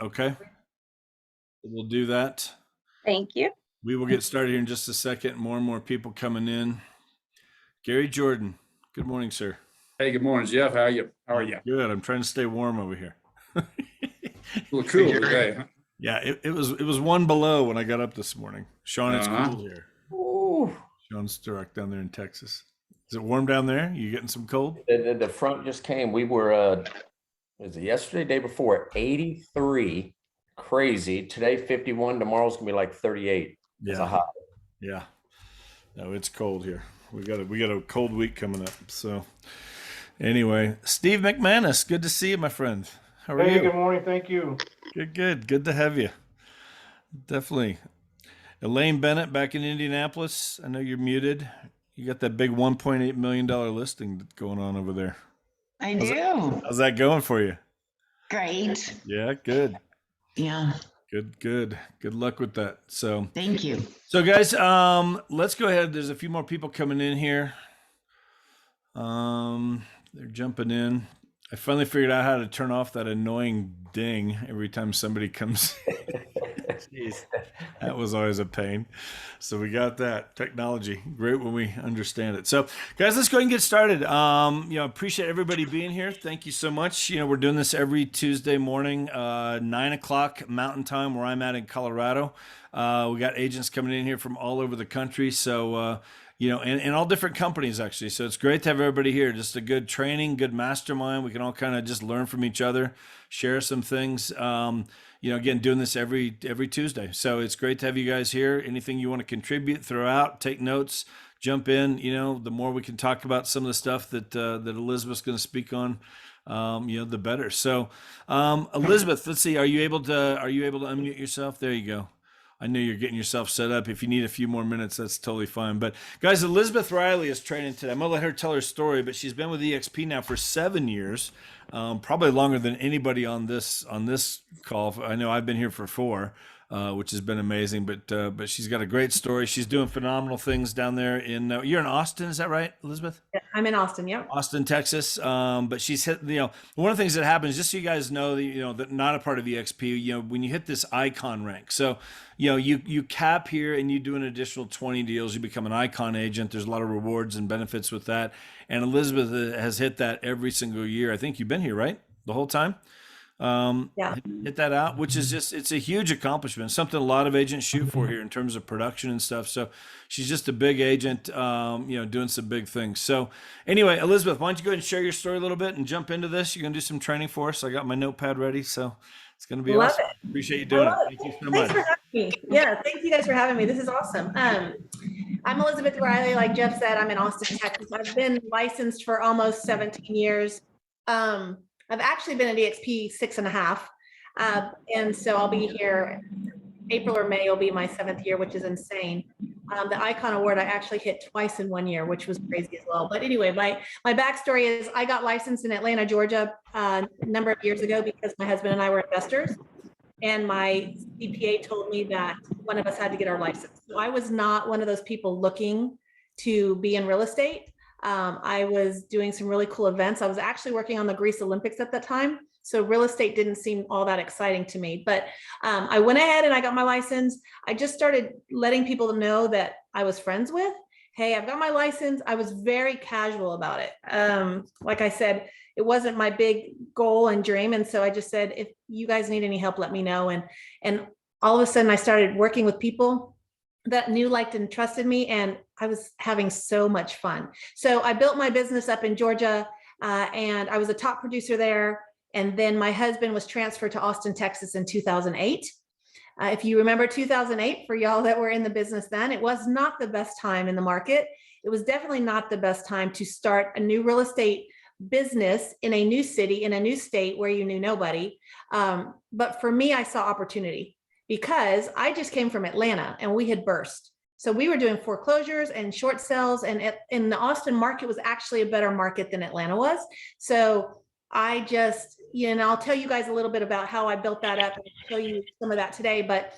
Okay. We'll do that. Thank you. We will get started here in just a second. More and more people coming in. Gary Jordan. Good morning, sir. Hey, good morning, Jeff. How are you? Good. I'm trying to stay warm over here. A little cool today, huh? Yeah, it was 1 below when I got up this morning. Sean, it's cool here. Ooh. Sean's direct down there in Texas. Is it warm down there? You getting some cold? The front just came. We were, was it yesterday, day before, 83. Crazy. Today, 51. Tomorrow's gonna be like 38. Yeah. It's a high. Yeah. No, it's cold here. We got a cold week coming up. So anyway, Steve McManus, good to see you, my friend. How are you? Good morning. Thank you. Good. Good to have you. Definitely. Elaine Bennett back in Indianapolis. I know you're muted. You got that big $1.8 million listing going on over there. I do. How's that going for you? Great. Yeah, good. Yeah. Good luck with that. So Thank you. So guys, let's go ahead. There's a few more people coming in here. They're jumping in. I finally figured out how to turn off that annoying ding every time somebody comes. Jeez, that was always a pain. So we got that technology. Great when we understand it. So guys, let's go ahead and get started. Appreciate everybody being here. Thank you so much. We're doing this every Tuesday morning, 9 o'clock Mountain Time, where I'm at in Colorado. We got agents coming in here from all over the country. So, and all different companies actually. So it's great to have everybody here. Just a good training, good mastermind. We can all kind of just learn from each other, share some things. Again, doing this every Tuesday. So it's great to have you guys here. Anything you want to contribute, throw out, take notes, jump in. The more we can talk about some of the stuff that Elizabeth's going to speak on, the better. So, Elizabeth, let's see. Are you able to unmute yourself? There you go. I know you're getting yourself set up. If you need a few more minutes, that's totally fine. But guys, Elizabeth Riley is training today. I'm gonna let her tell her story, but she's been with EXP now for 7 years, probably longer than anybody on this call. I know I've been here for 4, which has been amazing. But she's got a great story. She's doing phenomenal things down there in. You're in Austin, is that right, Elizabeth? Yeah, I'm in Austin. Yeah. Austin, Texas. But she's hit. One of the things that happens, just so you guys know, that not a part of EXP. When you hit this icon rank, so. You cap here and you do an additional 20 deals, you become an icon agent. There's a lot of rewards and benefits with that. And Elizabeth has hit that every single year. I think you've been here, right? The whole time? Yeah. Hit that out, which is it's a huge accomplishment, something a lot of agents shoot for here in terms of production and stuff. So she's just a big agent, doing some big things. So anyway, Elizabeth, why don't you go ahead and share your story a little bit and jump into this? You're going to do some training for us. I got my notepad ready. So it's going to be awesome. Appreciate you doing it. Thank you so much. Thanks for having me. Yeah, thank you guys for having me. This is awesome. I'm Elizabeth Riley. Like Jeff said, I'm in Austin, Texas. I've been licensed for almost 17 years. I've actually been at EXP 6.5. And so I'll be here April or May will be my 7th year, which is insane. The Icon Award I actually hit twice in 1 year, which was crazy as well. But anyway, my backstory is I got licensed in Atlanta, Georgia, a number of years ago because my husband and I were investors. And my CPA told me that one of us had to get our license. So I was not one of those people looking to be in real estate. I was doing some really cool events. I was actually working on the Greece Olympics at that time. So real estate didn't seem all that exciting to me, but I went ahead and I got my license. I just started letting people know that I was friends with. Hey, I've got my license. I was very casual about it. Like I said, it wasn't my big goal and dream. And so I just said, if you guys need any help, let me know. And all of a sudden I started working with people that knew, liked, and trusted me. And I was having so much fun. So I built my business up in Georgia and I was a top producer there. And then my husband was transferred to Austin, Texas in 2008. If you remember 2008, for y'all that were in the business then, it was not the best time in the market. It was definitely not the best time to start a new real estate business in a new city, in a new state where you knew nobody. But for me, I saw opportunity because I just came from Atlanta and we had burst. So we were doing foreclosures and short sales, and in the Austin market was actually a better market than Atlanta was. So I just, I'll tell you guys a little bit about how I built that up and show you some of that today. But,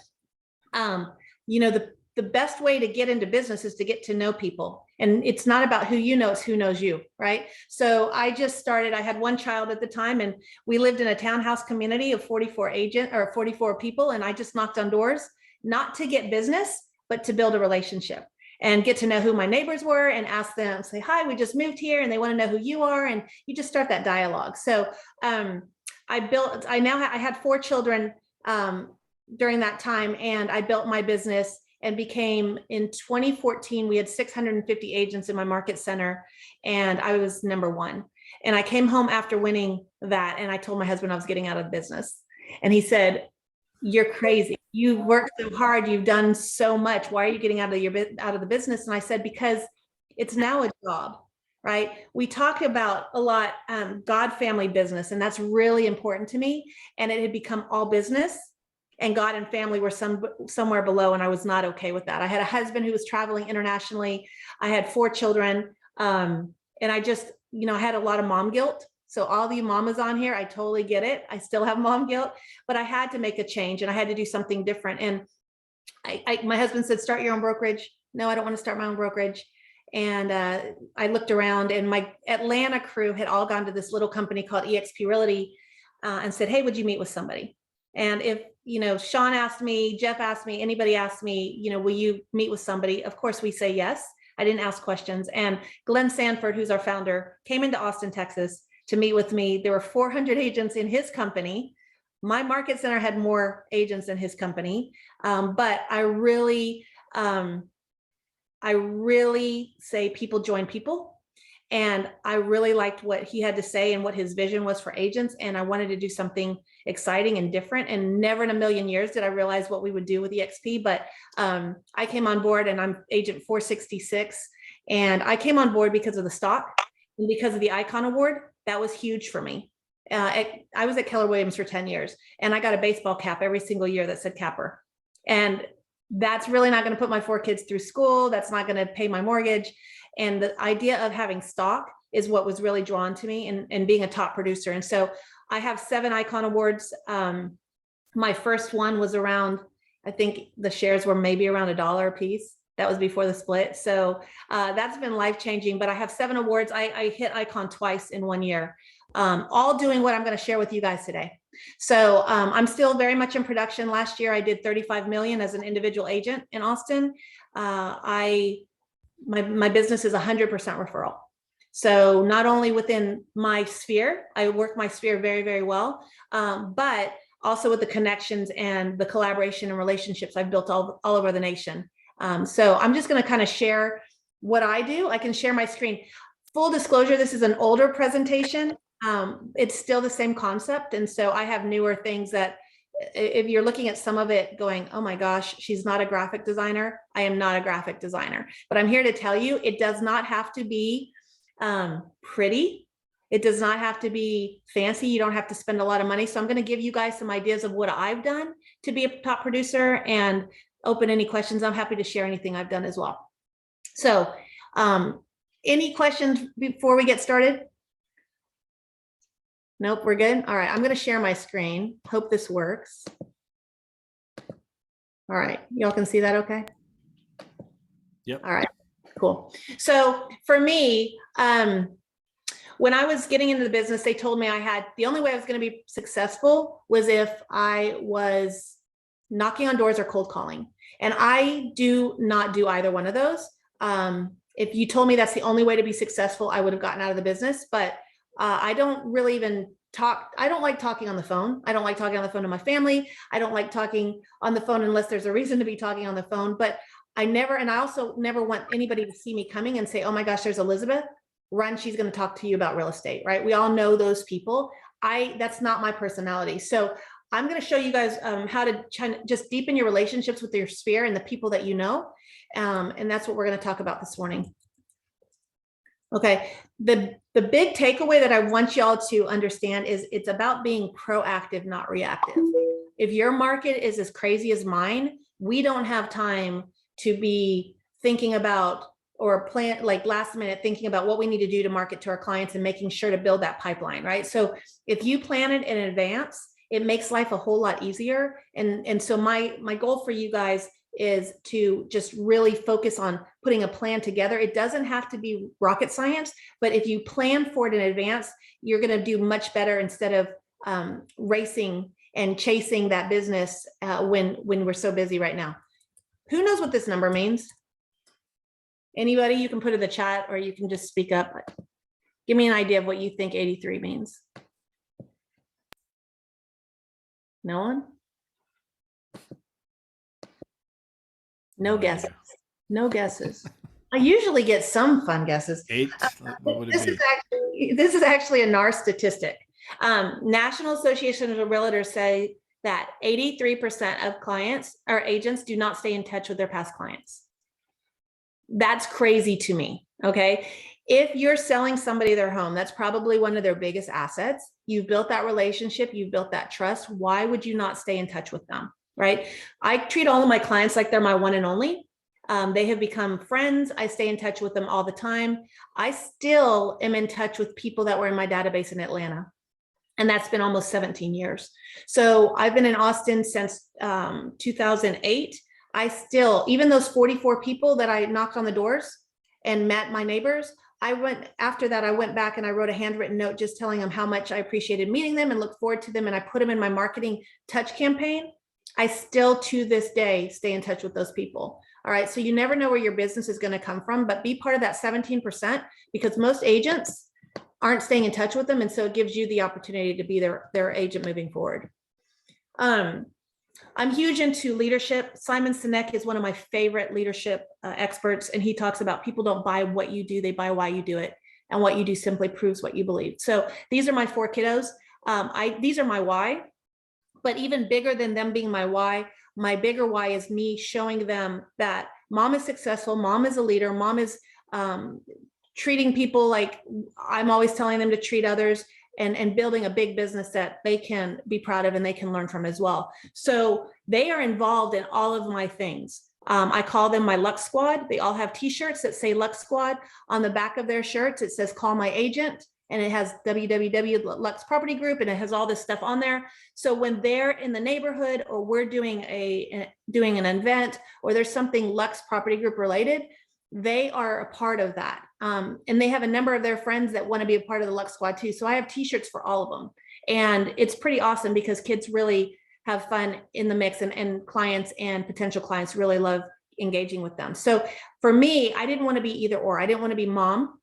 the best way to get into business is to get to know people. And it's not about who you know, it's who knows you, right? So I just started, I had one child at the time, and we lived in a townhouse community of 44 people. And I just knocked on doors, not to get business, but to build a relationship and get to know who my neighbors were and ask them, say, hi, we just moved here, and they want to know who you are. And you just start that dialogue. So I had 4 children during that time, and I built my business and became, in 2014, we had 650 agents in my market center, and I was number 1. And I came home after winning that, and I told my husband I was getting out of business. And he said, you're crazy. You've worked so hard. You've done so much. Why are you getting out of the business? And I said, because it's now a job, right? We talk about a lot, God family business, and that's really important to me. And it had become all business, and God and family were somewhere below. And I was not okay with that. I had a husband who was traveling internationally. I had 4 children. And I just, I had a lot of mom guilt. So all the mamas on here, I totally get it. I still have mom guilt, but I had to make a change, and I had to do something different. And my husband said, start your own brokerage. No, I don't want to start my own brokerage. And I looked around, and my Atlanta crew had all gone to this little company called eXp Realty and said, hey, would you meet with somebody? And if, Sean asked me, Jeff asked me, anybody asked me, will you meet with somebody? Of course we say yes. I didn't ask questions. And Glenn Sanford, who's our founder, came into Austin, Texas to meet with me. There were 400 agents in his company. My market center had more agents in his company. But I really say people join people. And I really liked what he had to say and what his vision was for agents. And I wanted to do something exciting and different. And never in a million years did I realize what we would do with eXp. But I came on board, and I'm agent 466. And I came on board because of the stock and because of the Icon Award. That was huge for me. I was at Keller Williams for 10 years, and I got a baseball cap every single year that said Capper. And that's really not going to put my 4 kids through school. That's not going to pay my mortgage. And the idea of having stock is what was really drawn to me, and being a top producer. And so I have 7 Icon Awards. My first one was around, I think the shares were maybe around $1 a piece. That was before the split. So that's been life-changing, but I have 7 awards. I hit Icon twice in 1 year, all doing what I'm going to share with you guys today. So I'm still very much in production. Last year, I did 35 million as an individual agent in Austin. My business is 100% referral. So not only within my sphere, I work my sphere very, very well, but also with the connections and the collaboration and relationships I've built all over the nation. So I'm just going to kind of share what I do. I can share my screen. Full disclosure, this is an older presentation. It's still the same concept. And so I have newer things that, if you're looking at some of it going, oh my gosh, she's not a graphic designer. I am not a graphic designer, but I'm here to tell you, it does not have to be pretty. It does not have to be fancy. You don't have to spend a lot of money. So I'm going to give you guys some ideas of what I've done to be a top producer, and open any questions. I'm happy to share anything I've done as well. So any questions before we get started? Nope, we're good. All right, I'm going to share my screen. Hope this works. All right, y'all can see that okay? Yep. All right, cool. So for me, when I was getting into the business, they told me the only way I was going to be successful was if I was knocking on doors or cold calling. And I do not do either one of those. If you told me that's the only way to be successful, I would have gotten out of the business. But I don't really even talk. I don't like talking on the phone. I don't like talking on the phone to my family. I don't like talking on the phone unless there's a reason to be talking on the phone. But and I also never want anybody to see me coming and say, oh my gosh, there's Elizabeth. Run, she's going to talk to you about real estate, right? We all know those people. That's not my personality. So I'm going to show you guys how to just deepen your relationships with your sphere and the people that you know. And that's what we're going to talk about this morning. Okay, the big takeaway that I want y'all to understand is it's about being proactive, not reactive. If your market is as crazy as mine, we don't have time to be thinking about or plan like last minute thinking about what we need to do to market to our clients and making sure to build that pipeline, right? So if you plan it in advance, it makes life a whole lot easier. And so my goal for you guys is to just really focus on putting a plan together. It doesn't have to be rocket science, but if you plan for it in advance, you're going to do much better instead of racing and chasing that business when we're so busy right now. Who knows what this number means? Anybody? You can put in the chat or you can just speak up. Give me an idea of what you think 83 means. No one? No guesses. No guesses. I usually get some fun guesses. 8. What would it be? This is actually a NAR statistic. National Association of Realtors say that 83% of clients or agents do not stay in touch with their past clients. That's crazy to me. Okay. If you're selling somebody their home, that's probably one of their biggest assets. You've built that relationship, you've built that trust. Why would you not stay in touch with them? Right? I treat all of my clients like they're my one and only. They have become friends. I stay in touch with them all the time. I still am in touch with people that were in my database in Atlanta. And that's been almost 17 years. So I've been in Austin since 2008. I still, even those 44 people that I knocked on the doors and met my neighbors, after that, I went back and I wrote a handwritten note just telling them how much I appreciated meeting them and look forward to them. And I put them in my marketing touch campaign. I still, to this day, stay in touch with those people. All right. So you never know where your business is going to come from, but be part of that 17% because most agents aren't staying in touch with them. And so it gives you the opportunity to be their agent moving forward. I'm huge into leadership. Simon Sinek is one of my favorite leadership experts. And he talks about people don't buy what you do, they buy why you do it. And what you do simply proves what you believe. So these are my 4 kiddos. These are my why, but even bigger than them being my why, my bigger why is me showing them that mom is successful, mom is a leader, mom is treating people like I'm always telling them to treat others, and building a big business that they can be proud of and they can learn from as well. So they are involved in all of my things. I call them my Lux Squad. They all have t-shirts that say Lux Squad. On the back of their shirts, it says call my agent, and it has www Lux Property Group, and it has all this stuff on there. So when they're in the neighborhood or we're doing an event or there's something Lux Property Group related, they are a part of that. And they have a number of their friends that want to be a part of the Lux Squad too. So I have t-shirts for all of them. And it's pretty awesome because kids really have fun in the mix, and clients and potential clients really love engaging with them. So for me, I didn't want to be either or. I didn't want to be mom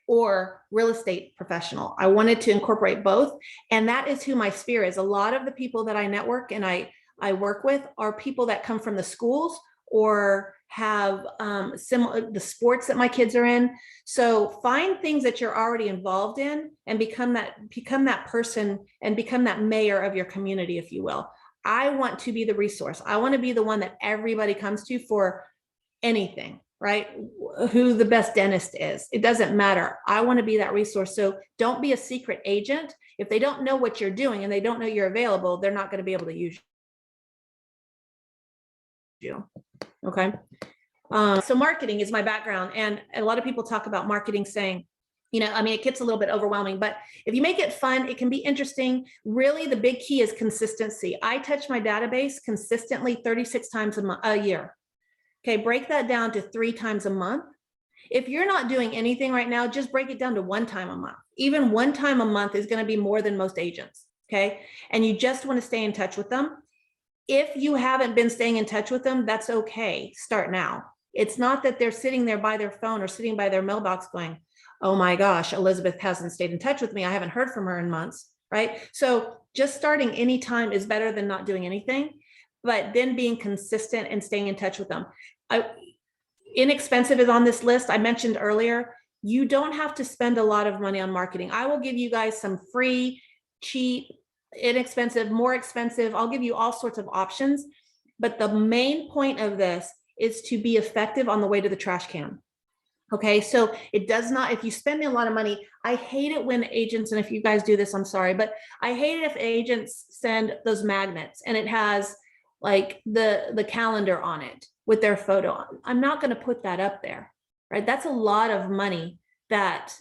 or real estate professional. I wanted to incorporate both. And that is who my sphere is. A lot of the people that I network and I work with are people that come from the schools or have similar the sports that my kids are in. So find things that you're already involved in and become that person and become that mayor of your community, if you will. I want to be the resource. I want to be the one that everybody comes to for anything, right? Who the best dentist is. It doesn't matter. I want to be that resource. So don't be a secret agent. If they don't know what you're doing and they don't know you're available, they're not going to be able to use you. Okay. So marketing is my background. And a lot of people talk about marketing saying, it gets a little bit overwhelming, but if you make it fun, it can be interesting. Really, the big key is consistency. I touch my database consistently 36 times a year. Okay. Break that down to 3 times a month. If you're not doing anything right now, just break it down to 1 time a month. Even 1 time a month is going to be more than most agents. Okay. And you just want to stay in touch with them. If you haven't been staying in touch with them, that's okay. Start now. It's not that they're sitting there by their phone or sitting by their mailbox going, oh my gosh, Elizabeth hasn't stayed in touch with me. I haven't heard from her in months, right? So just starting anytime is better than not doing anything, but then being consistent and staying in touch with them. Inexpensive is on this list. I mentioned earlier, you don't have to spend a lot of money on marketing. I will give you guys some free, cheap, inexpensive, more expensive. I'll give you all sorts of options. But the main point of this is to be effective on the way to the trash can. Okay, so it does not, if you spend a lot of money, I hate it when agents, and if you guys do this, I'm sorry, but I hate it if agents send those magnets and it has like the calendar on it with their photo. I'm not going to put that up there, right? That's a lot of money that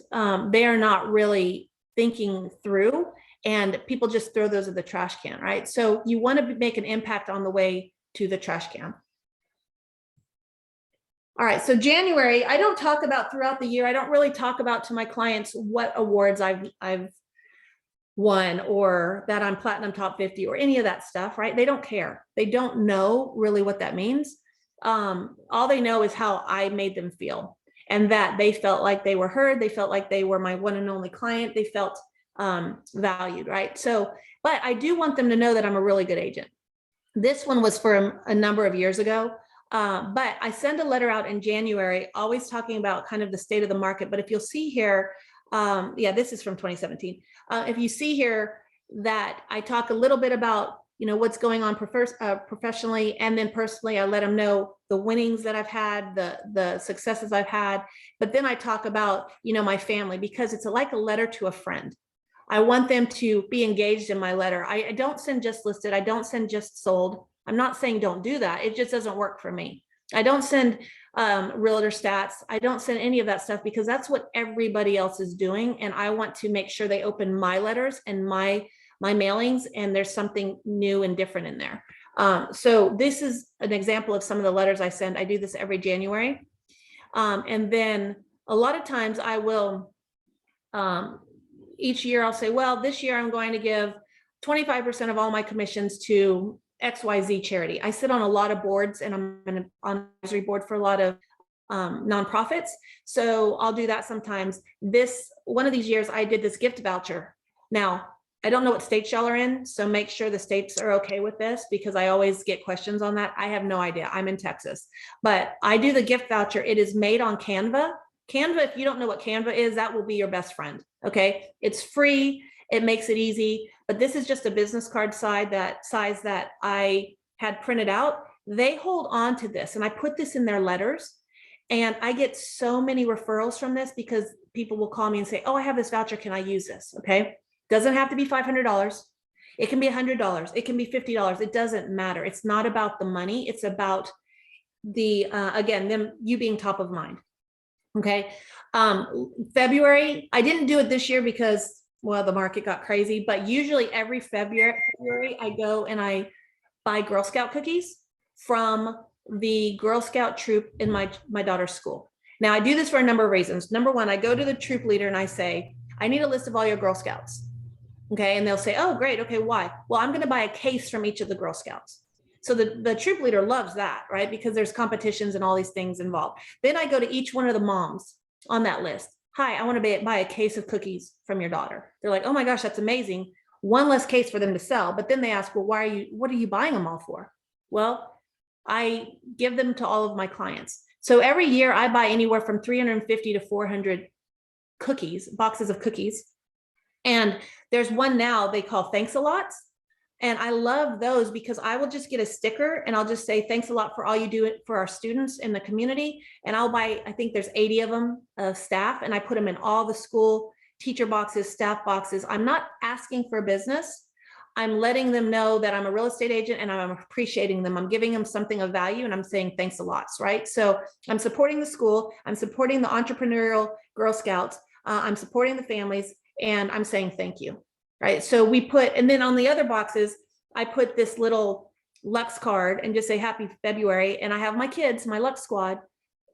they are not really thinking through, and people just throw those in the trash can, right? So you want to make an impact on the way to the trash can. All right, so January, I don't talk about throughout the year. I don't really talk about to my clients what awards I've won or that I'm platinum top 50 or any of that stuff, right? They don't care. They don't know really what that means. All they know is how I made them feel, and that they felt like they were heard. They felt like they were my one and only client. They felt valued, right? So, but I do want them to know that I'm a really good agent. This one was from a number of years ago. But I send a letter out in January, always talking about kind of the state of the market. But if you'll see here, yeah, this is from 2017. If you see here that I talk a little bit about, what's going on professionally, and then personally, I let them know the winnings that I've had, the successes I've had. But then I talk about, my family, because it's like a letter to a friend. I want them to be engaged in my letter. I don't send just listed. I don't send just sold. I'm not saying don't do that. It just doesn't work for me. I don't send realtor stats. I don't send any of that stuff because that's what everybody else is doing. And I want to make sure they open my letters and my mailings, and there's something new and different in there. So this is an example of some of the letters I send. I do this every January. And then a lot of times I will, each year I'll say, well, this year I'm going to give 25% of all my commissions to XYZ charity. I sit on a lot of boards, and I'm on an advisory board for a lot of nonprofits. So I'll do that sometimes. One of these years I did this gift voucher. Now, I don't know what states y'all are in, so make sure the states are okay with this, because I always get questions on that. I have no idea. I'm in Texas, but I do the gift voucher. It is made on Canva. Canva, if you don't know what Canva is, that will be your best friend. Okay. It's free. It makes it easy, but this is just a business card size that I had printed out. They hold on to this, and I put this in their letters, and I get so many referrals from this because people will call me and say, oh, I have this voucher. Can I use this? Okay. Doesn't have to be $500. It can be $100. It can be $50. It doesn't matter. It's not about the money. It's about again, you being top of mind. Okay. February, I didn't do it this year because, well, the market got crazy, but usually every February I go and I buy Girl Scout cookies from the Girl Scout troop in my daughter's school. Now I do this for a number of reasons. Number one, I go to the troop leader and I say, I need a list of all your Girl Scouts. Okay. And they'll say, oh, great. Okay. Why? Well, I'm going to buy a case from each of the Girl Scouts. So the troop leader loves that, right? Because there's competitions and all these things involved. Then I go to each one of the moms on that list. Hi, I want to buy a case of cookies from your daughter. They're like, oh my gosh, that's amazing. One less case for them to sell. But then they ask, well, what are you buying them all for? Well, I give them to all of my clients. So every year I buy anywhere from 350 to 400 boxes of cookies. And there's one now they call thanks a lot. And I love those because I will just get a sticker and I'll just say, thanks a lot for all you do for our students in the community. And I'll buy, I think there's 80 of them of staff, and I put them in all the school teacher boxes, staff boxes. I'm not asking for business. I'm letting them know that I'm a real estate agent and I'm appreciating them. I'm giving them something of value, and I'm saying thanks a lot, right? So I'm supporting the school. I'm supporting the entrepreneurial Girl Scouts. I'm supporting the families, and I'm saying thank you. Right. So and then on the other boxes, I put this little Lux card and just say happy February. And I have my kids, my Lux squad,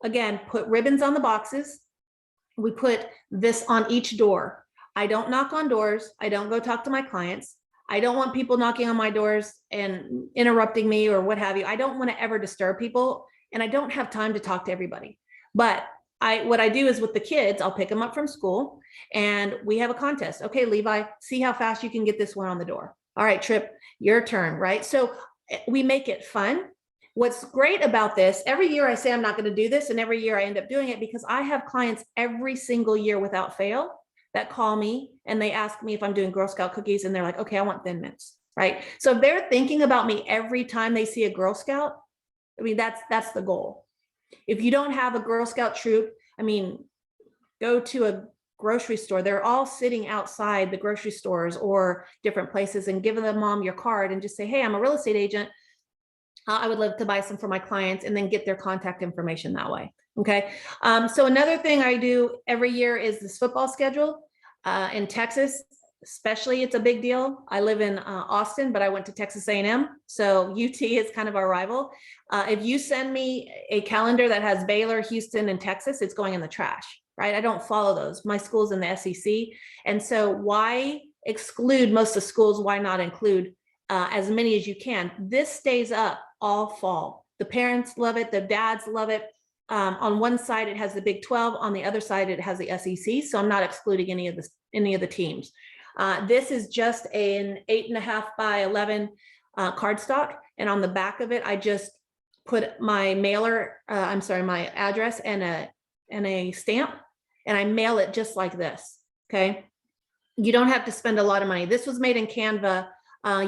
again, put ribbons on the boxes. We put this on each door. I don't knock on doors. I don't go talk to my clients. I don't want people knocking on my doors and interrupting me or what have you. I don't want to ever disturb people, and I don't have time to talk to everybody. But what I do is with the kids, I'll pick them up from school and we have a contest. Okay, Levi, see how fast you can get this one on the door. All right, Trip, your turn, right? So we make it fun. What's great about this, every year I say I'm not going to do this, and every year I end up doing it because I have clients every single year without fail that call me and they ask me if I'm doing Girl Scout cookies, and they're like, okay, I want Thin Mints, right? So if they're thinking about me every time they see a Girl Scout, I mean, that's the goal. If you don't have a Girl Scout troop, I mean, go to a grocery store. They're all sitting outside the grocery stores or different places, and give the mom your card and just say, hey, I'm a real estate agent. I would love to buy some for my clients, and then get their contact information that way. Okay. So another thing I do every year is this football schedule in Texas. especially it's a big deal. I live in Austin, but I went to Texas A&M. So UT is kind of our rival. If you send me a calendar that has Baylor, Houston, and Texas, it's going in the trash, right? I don't follow those. My school's in the SEC. And so why exclude most of the schools? Why not include as many as you can? This stays up all fall. The parents love it. The dads love it. On one side, it has the Big 12. On the other side, it has the SEC. So I'm not excluding any of the teams. This is just an 8.5 by 11 cardstock. And on the back of it, I just put my my address and a stamp, and I mail it just like this. Okay. You don't have to spend a lot of money. This was made in Canva.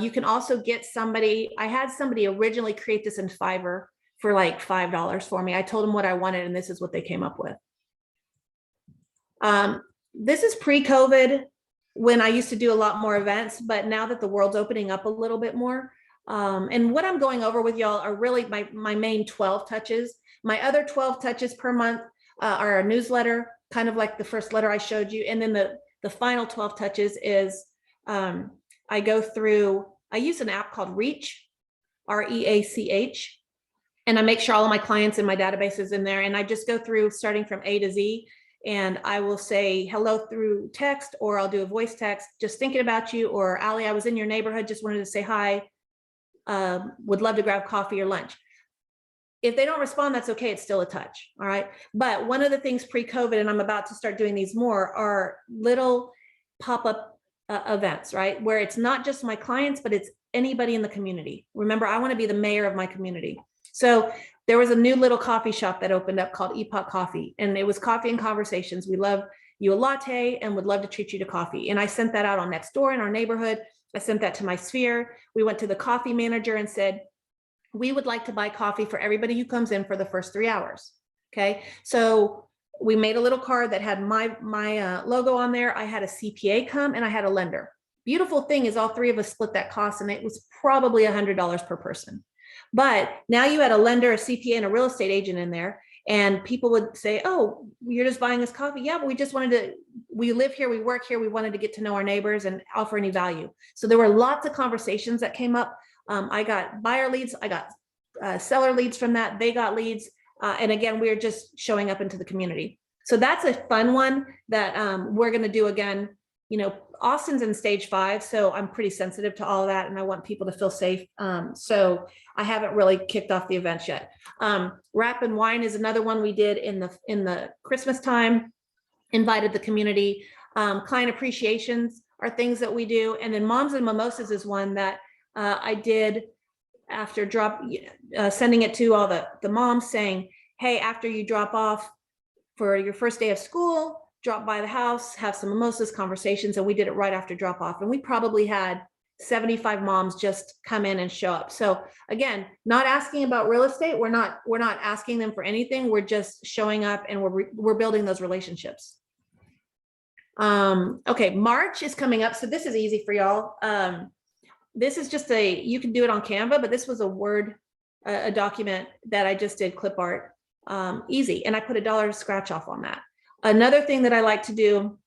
You can also get somebody, I had somebody originally create this in Fiverr for like $5 for me. I told them what I wanted, and this is what they came up with. This is pre-COVID, when I used to do a lot more events, but now that the world's opening up a little bit more, and what I'm going over with y'all are really my main 12 touches. My other 12 touches per month are a newsletter, kind of like the first letter I showed you. And then the final 12 touches is I go through, I use an app called Reach, REACH, and I make sure all of my clients in my database is in there. And I just go through starting from A to Z, and I will say hello through text, or I'll do a voice text, just thinking about you, or Allie, I was in your neighborhood, just wanted to say hi, would love to grab coffee or lunch. If they don't respond, that's okay. It's still a touch. All right. But one of the things pre-COVID, and I'm about to start doing these more, are little pop-up events, right? Where it's not just my clients, but it's anybody in the community. Remember, I want to be the mayor of my community. So there was a new little coffee shop that opened up called Epoch Coffee, and it was coffee and conversations. We love you a latte and would love to treat you to coffee. And I sent that out on Nextdoor in our neighborhood. I sent that to my sphere. We went to the coffee manager and said, we would like to buy coffee for everybody who comes in for the first 3 hours. Okay. So we made a little card that had my logo on there. I had a CPA come, and I had a lender. Beautiful thing is all three of us split that cost, and it was probably $100 per person. But now you had a lender, a CPA, and a real estate agent in there, and people would say, oh, you're just buying us coffee. Yeah, but we just wanted to, we live here, we work here. We wanted to get to know our neighbors and offer any value. So there were lots of conversations that came up. I got buyer leads. I got seller leads from that. They got leads. And again, we're just showing up into the community. So that's a fun one that we're going to do again. You know, Austin's in stage 5, so I'm pretty sensitive to all of that, and I want people to feel safe. So I haven't really kicked off the events yet. Wrap and Wine is another one we did in the Christmas time. Invited the community. Client appreciations are things that we do, and then Moms and Mimosas is one that I did after sending it to all the moms, saying, hey, after you drop off for your first day of school, drop by the house, have some mimosas, conversations. And we did it right after drop off. And we probably had 75 moms just come in and show up. So again, not asking about real estate. We're not asking them for anything. We're just showing up, and we're building those relationships. Okay. March is coming up. So this is easy for y'all. This is just you can do it on Canva, but this was a Word, a document that I just did clip art, easy. And I put $1 scratch off on that. Another thing that I like to do,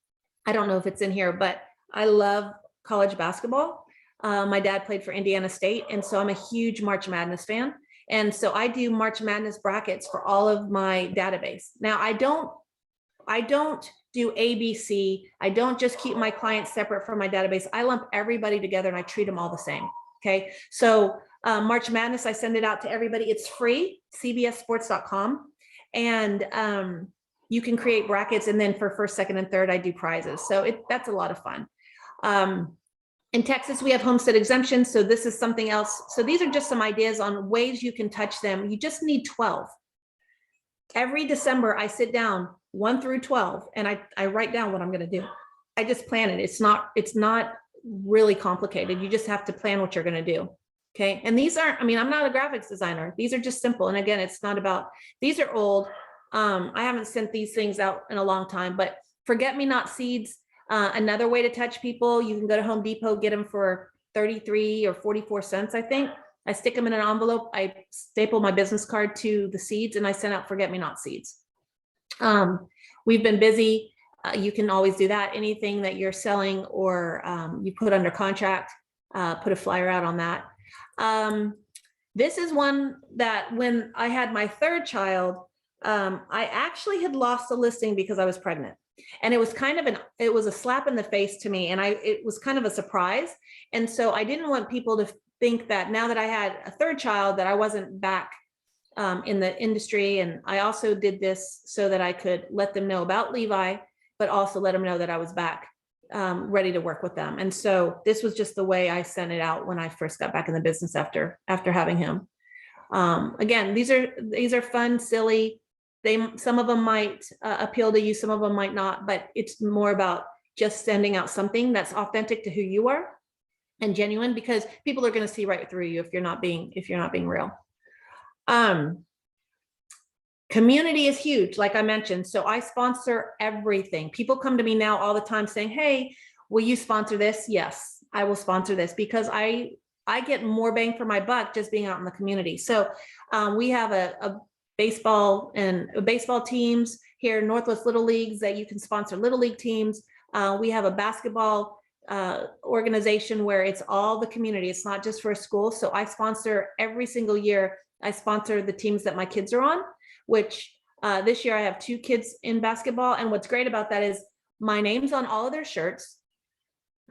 I don't know if it's in here, but I love college basketball. My dad played for Indiana State, and so I'm a huge March Madness fan. And so I do March Madness brackets for all of my database. Now, I don't do ABC. I don't just keep my clients separate from my database. I lump everybody together, and I treat them all the same. Okay. So March Madness, I send it out to everybody. It's free, cbssports.com. And you can create brackets, and then for first, second, and third, I do prizes. So that's a lot of fun. In Texas, we have Homestead Exemptions. So this is something else. So these are just some ideas on ways you can touch them. You just need 12. Every December, I sit down 1 through 12, and I write down what I'm going to do. I just plan it. It's not really complicated. You just have to plan what you're going to do. Okay. And these aren't, I mean, I'm not a graphics designer. These are just simple. And again, it's not about, these are old. I haven't sent these things out in a long time, but forget-me-not seeds. Another way to touch people, you can go to Home Depot, get them for 33 or 44 cents, I think. I stick them in an envelope. I staple my business card to the seeds, and I send out forget-me-not seeds. We've been busy. you can always do that. Anything that you're selling or you put under contract, put a flyer out on that. This is one that when I had my third child, I actually had lost a listing because I was pregnant. And it was kind of it was a slap in the face to me. And it was kind of a surprise. And so I didn't want people to think that now that I had a third child, that I wasn't back in the industry. And I also did this so that I could let them know about Levi, but also let them know that I was back ready to work with them. And so this was just the way I sent it out when I first got back in the business after having him. Again, these are fun, silly. Some of them might appeal to you, some of them might not, but it's more about just sending out something that's authentic to who you are and genuine, because people are going to see right through you if you're not being real. Community is huge, like I mentioned. So I sponsor everything. People come to me now all the time saying, hey, will you sponsor this? Yes, I will sponsor this, because I get more bang for my buck just being out in the community. So we have a baseball teams here, Northwest Little Leagues, that you can sponsor Little League teams. We have a basketball organization where it's all the community. It's not just for a school. So I sponsor every single year. I sponsor the teams that my kids are on, which this year I have 2 kids in basketball. And what's great about that is my name's on all of their shirts.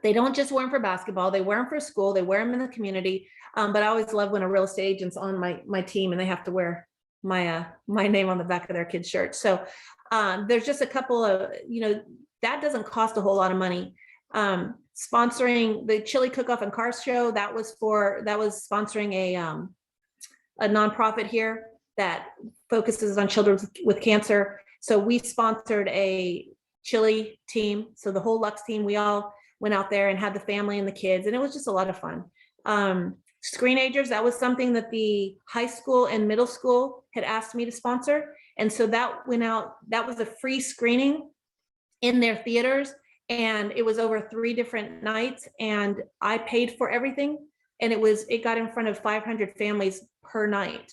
They don't just wear them for basketball, they wear them for school, they wear them in the community. But I always love when a real estate agent's on my team and they have to wear my name on the back of their kid's shirt. So there's just a couple of, that doesn't cost a whole lot of money. Sponsoring the chili cook-off and car show, that was sponsoring a nonprofit here that focuses on children with cancer. So we sponsored a chili team. So the whole Lux team, we all went out there and had the family and the kids, and it was just a lot of fun. Screenagers, that was something that the high school and middle school had asked me to sponsor. And so that went out, that was a free screening in their theaters. And it was over 3 different nights, and I paid for everything. And it got in front of 500 families per night.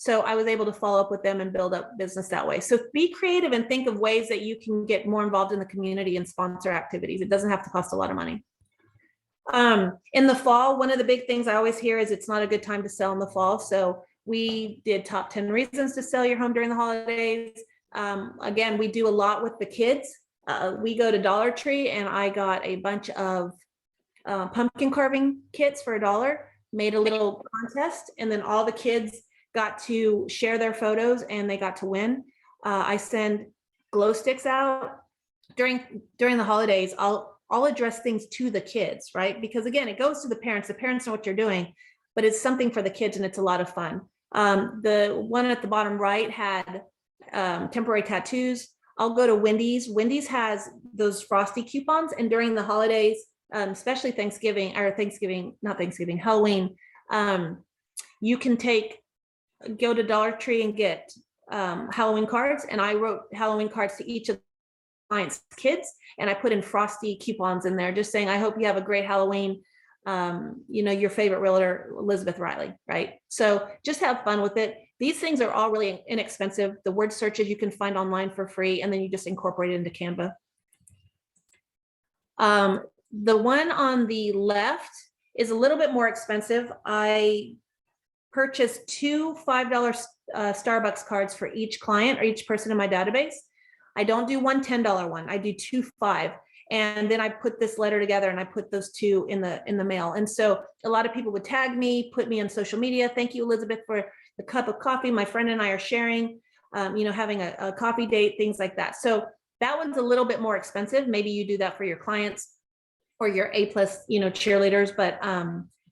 So I was able to follow up with them and build up business that way. So be creative and think of ways that you can get more involved in the community and sponsor activities. It doesn't have to cost a lot of money. In the fall, one of the big things I always hear is it's not a good time to sell in the fall. So we did top 10 reasons to sell your home during the holidays. Again, we do a lot with the kids. We go to Dollar Tree, and I got a bunch of pumpkin carving kits for $1, made a little contest, and then all the kids got to share their photos and they got to win. I send glow sticks out during the holidays. I'll address things to the kids, right? Because again, it goes to the parents. The parents know what you're doing, but it's something for the kids and it's a lot of fun. The one at the bottom right had temporary tattoos. I'll go to Wendy's. Wendy's has those frosty coupons, and during the holidays, especially Halloween, you can go to Dollar Tree and get Halloween cards. And I wrote Halloween cards to each of the clients' kids, and I put in frosty coupons in there, just saying, I hope you have a great Halloween. Your favorite realtor, Elizabeth Riley, right? So just have fun with it. These things are all really inexpensive. The word searches you can find online for free, and then you just incorporate it into Canva. The one on the left is a little bit more expensive. I purchased 2 $5 Starbucks cards for each client or each person in my database. I don't do one $10 one. I do 2 $5. And then I put this letter together and I put those 2 in the mail. And so a lot of people would tag me, put me on social media. Thank you, Elizabeth, for the cup of coffee my friend and I are sharing, having a coffee date, things like that. So that one's a little bit more expensive. Maybe you do that for your clients or your A+, cheerleaders, but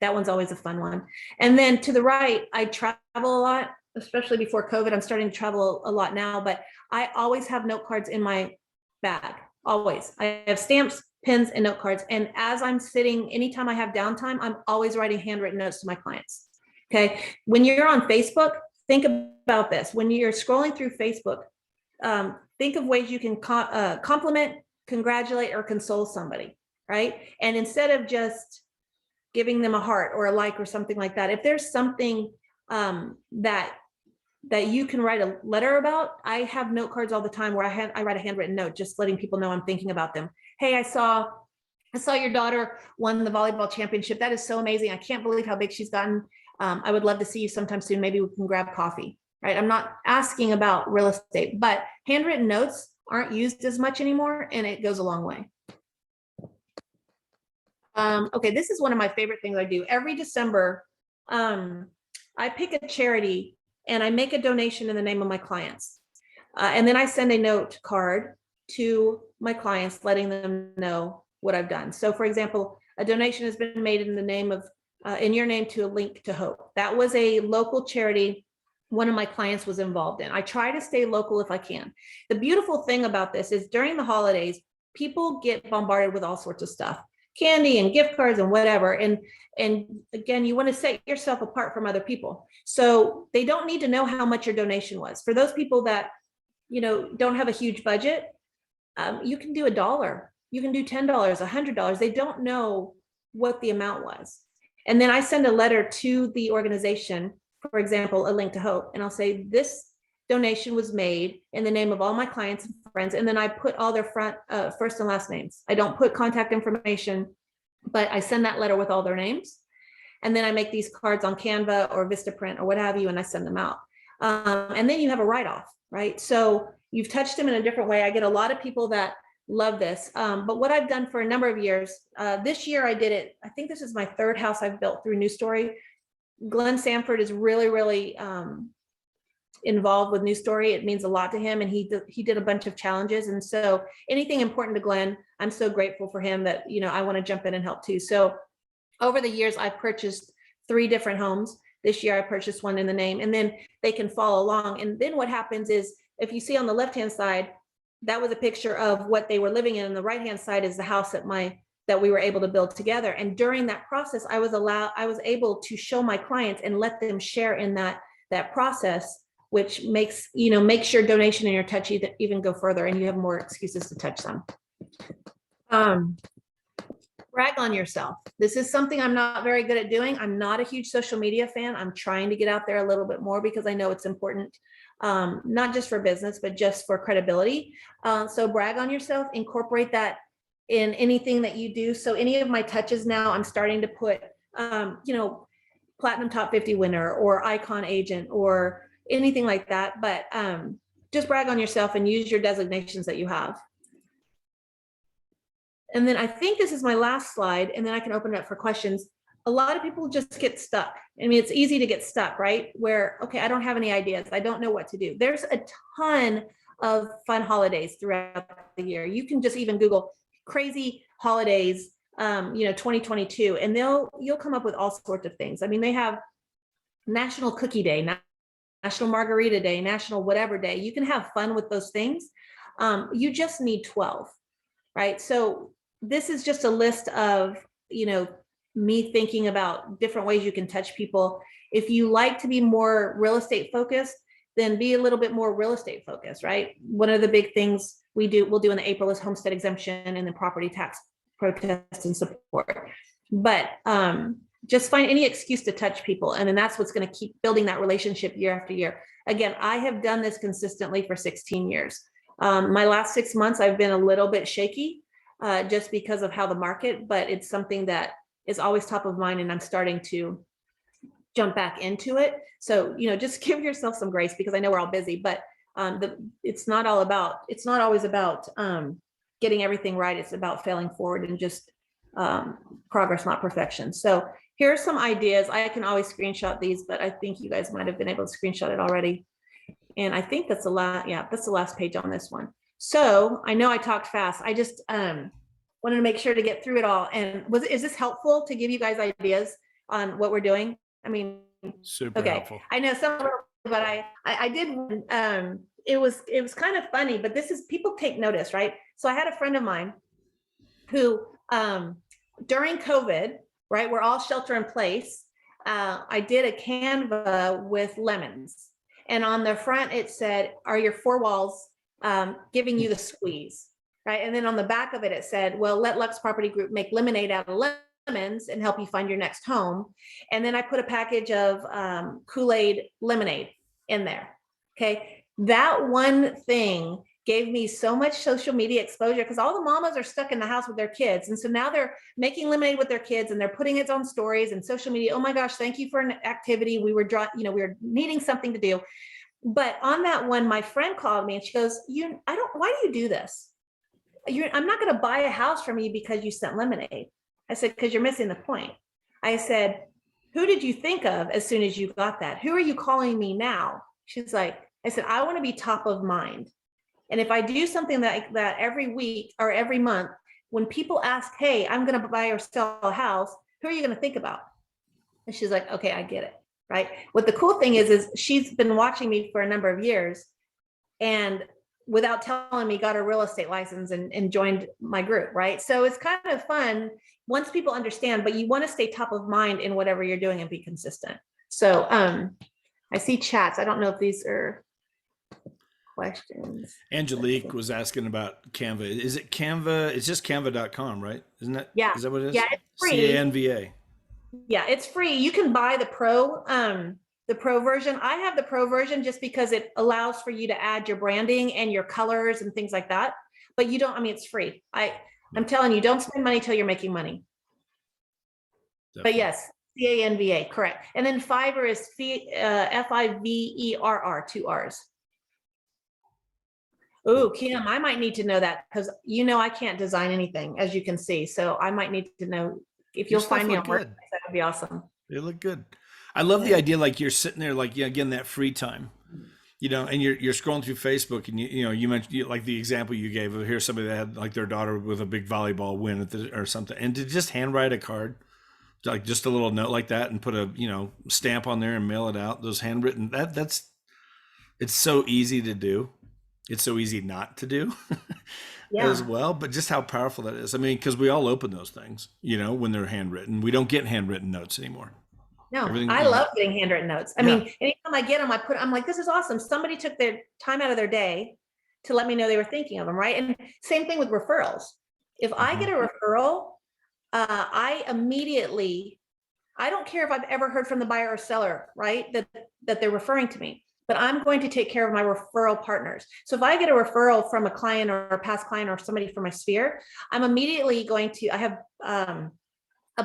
that one's always a fun one. And then to the right, I travel a lot, especially before COVID. I'm starting to travel a lot now, but I always have note cards in my bag. Always. I have stamps, pens, and note cards. And as I'm sitting, anytime I have downtime, I'm always writing handwritten notes to my clients. Okay. When you're on Facebook, think about this. When you're scrolling through Facebook, think of ways you can compliment, congratulate, or console somebody, right? And instead of just giving them a heart or a like or something like that, if there's something that that you can write a letter about. I have note cards all the time where I write a handwritten note, just letting people know I'm thinking about them. Hey, I saw your daughter won the volleyball championship. That is so amazing. I can't believe how big she's gotten. I would love to see you sometime soon. Maybe we can grab coffee, right? I'm not asking about real estate, but handwritten notes aren't used as much anymore, and it goes a long way. Okay, this is one of my favorite things I do. Every December, I pick a charity and I make a donation in the name of my clients. And then I send a note card to my clients, letting them know what I've done. So for example, a donation has been made in the name of, in your name, to a Link to Hope. That was a local charity one of my clients was involved in. I try to stay local if I can. The beautiful thing about this is during the holidays, people get bombarded with all sorts of stuff, candy and gift cards and whatever. And again, you want to set yourself apart from other people. So they don't need to know how much your donation was. For those people that, don't have a huge budget, you can do $1, you can do $10, $100. They don't know what the amount was. And then I send a letter to the organization, for example, a Link to Hope, and I'll say, this donation was made in the name of all my clients and friends. And then I put all their first and last names. I don't put contact information, but I send that letter with all their names. And then I make these cards on Canva or Vistaprint or what have you, and I send them out. And then you have a write-off, right? So you've touched them in a different way. I get a lot of people that love this. But what I've done for a number of years, this year I did it. I think this is my third house I've built through New Story. Glenn Sanford is really, really involved with New Story. It means a lot to him, and he did a bunch of challenges. And so anything important to Glenn, I'm so grateful for him that, I want to jump in and help too. So over the years, I've purchased 3 different homes. This year I purchased one in the name, and then they can follow along. And then what happens is, if you see on the left-hand side, that was a picture of what they were living in. And the right-hand side is the house that we were able to build together. And during that process, I was able to show my clients and let them share in that process, which makes your donation and your touch even go further, and you have more excuses to touch them. Brag on yourself. This is something I'm not very good at doing. I'm not a huge social media fan. I'm trying to get out there a little bit more because I know it's important, not just for business, but just for credibility. So brag on yourself, incorporate that in anything that you do. So any of my touches now, I'm starting to put, Platinum Top 50 winner or icon agent or anything like that. But just brag on yourself and use your designations that you have. And then I think this is my last slide, and then I can open it up for questions. A lot of people just get stuck. I mean, it's easy to get stuck, right? Where, okay, I don't have any ideas. I don't know what to do. There's a ton of fun holidays throughout the year. You can just even Google crazy holidays, 2022, and you'll come up with all sorts of things. I mean, they have National Cookie Day, National Margarita Day, National whatever day. You can have fun with those things. You just need 12, right? So this is just a list of, me thinking about different ways you can touch people. If you like to be more real estate focused, then be a little bit more real estate focused, right? One of the big things we'll do in the April is Homestead Exemption and the property tax protest and support. But just find any excuse to touch people. And then that's what's going to keep building that relationship year after year. Again, I have done this consistently for 16 years. My last 6 months, I've been a little bit shaky just because of how the market, but it's something that is always top of mind, and I'm starting to jump back into it. So, just give yourself some grace, because I know we're all busy, but it's not always about getting everything right. It's about failing forward and just progress, not perfection. So here are some ideas. I can always screenshot these, but I think you guys might have been able to screenshot it already. And I think that's the last page on this one. So I know I talked fast. I just wanted to make sure to get through it all. And is this helpful to give you guys ideas on what we're doing? I mean, super okay. helpful. I know some, but I did. It was kind of funny, but people take notice, right? So I had a friend of mine who, during COVID, right, we're all shelter in place. I did a Canva with lemons, and on the front it said, "Are your 4 walls giving you the squeeze?" Right, and then on the back of it, it said, "Well, let Lux Property Group make lemonade out of lemons and help you find your next home." And then I put a package of Kool-Aid lemonade in there. Okay. That one thing gave me so much social media exposure because all the mamas are stuck in the house with their kids. And so now they're making lemonade with their kids and they're putting it on stories and social media. Oh my gosh, thank you for an activity. We were we were needing something to do. But on that one, my friend called me and she goes, why do you do this? I'm not going to buy a house from you because you sent lemonade. I said, because you're missing the point. I said, who did you think of as soon as you got that? Who are you calling me now? She's like, I said, I want to be top of mind. And if I do something like that every week or every month, when people ask, hey, I'm going to buy or sell a house, who are you going to think about? And she's like, okay, I get it. Right. What the cool thing is she's been watching me for a number of years and without telling me got a real estate license and joined my group. Right. So it's kind of fun once people understand, but you want to stay top of mind in whatever you're doing and be consistent. So I see chats. I don't know if these are questions. Angelique was asking about Canva. Is it Canva? It's just canva.com, right? Isn't that? Yeah. Is that what it is? Yeah, it's free. Canva. Yeah, it's free. You can buy the pro version. I have the pro version just because it allows for you to add your branding and your colors and things like that. But you don't, it's free. I'm telling you, don't spend money till you're making money. Definitely. But yes, Canva, correct. And then Fiverr is Fiverr, 2 R's. Oh, Kim, I might need to know that because I can't design anything, as you can see. So I might need to know if you'll find me on WordPress. That would be awesome. They look good. I love the idea, like you're sitting there, like again, that free time, and you're scrolling through Facebook, and you mentioned like the example you gave of here's somebody that had like their daughter with a big volleyball win or something, and to just handwrite a card, like just a little note like that, and put a stamp on there and mail it out. Those handwritten it's so easy to do. It's so easy not to do as well, but just how powerful that is. Because we all open those things, when they're handwritten. We don't get handwritten notes anymore. No, I love getting handwritten notes. Anytime I get them, I'm like, this is awesome. Somebody took their time out of their day to let me know they were thinking of them, right? And same thing with referrals. If I get a referral, I immediately, I don't care if I've ever heard from the buyer or seller, right? That they're referring to me. But I'm going to take care of my referral partners. So if I get a referral from a client or a past client or somebody from my sphere, I'm immediately going to, I have a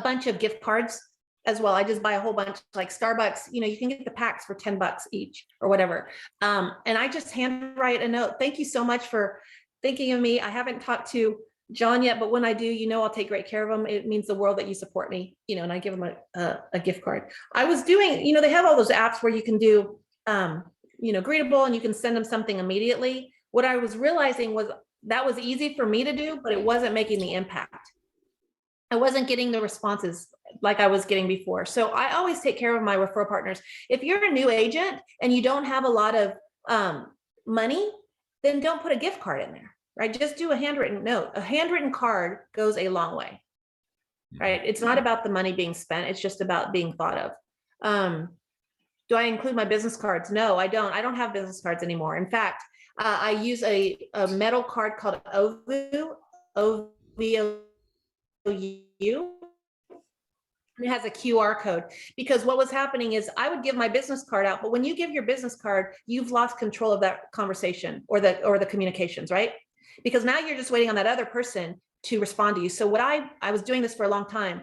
bunch of gift cards as well. I just buy a whole bunch, like Starbucks, you can get the packs for $10 each or whatever. And I just handwrite a note. Thank you so much for thinking of me. I haven't talked to John yet, but when I do, I'll take great care of them. It means the world that you support me, and I give them a gift card. I was doing, they have all those apps where you can do, greetable and you can send them something immediately. What I was realizing was that was easy for me to do, but it wasn't making the impact. I wasn't getting the responses like I was getting before. So I always take care of my referral partners. If you're a new agent and you don't have a lot of money, then don't put a gift card in there, right? Just do a handwritten note. A handwritten card goes a long way, right? It's not about the money being spent. It's just about being thought of. Do I include my business cards? No, I don't. I don't have business cards anymore. In fact, I use a metal card called OVU, O-V-O-U. It has a QR code because what was happening is I would give my business card out, but when you give your business card, you've lost control of that conversation or the communications, right? Because now you're just waiting on that other person to respond to you. So what I was doing this for a long time.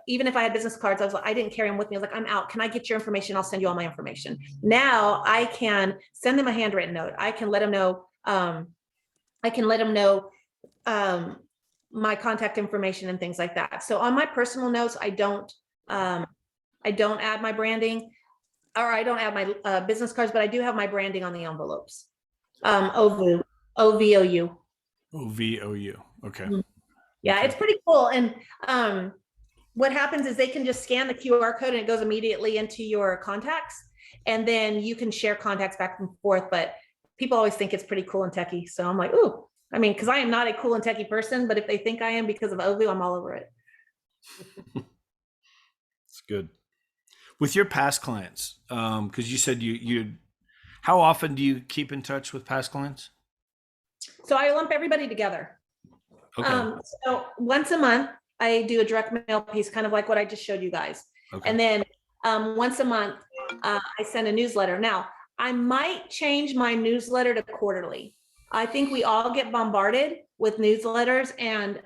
Even if I had business cards, I didn't carry them with me. I was like, I'm out. Can I get your information? I'll send you all my information. Now I can send them a handwritten note. I can let them know. My contact information and things like that. So on my personal notes, I don't add my branding, or I don't add my business cards, but I do have my branding on the envelopes. OVU, O-V-O-U. O-V-O-U. Okay. Yeah, okay. It's pretty cool. And what happens is they can just scan the QR code and it goes immediately into your contacts. And then you can share contacts back and forth. But people always think it's pretty cool and techie. So I'm like, ooh, because I am not a cool and techie person, but if they think I am because of OVU, I'm all over it. It's good. With your past clients, because you said how often do you keep in touch with past clients? So I lump everybody together. Okay. So once a month, I do a direct mail piece, kind of like what I just showed you guys. Okay. And then once a month, I send a newsletter. Now, I might change my newsletter to quarterly. I think we all get bombarded with newsletters and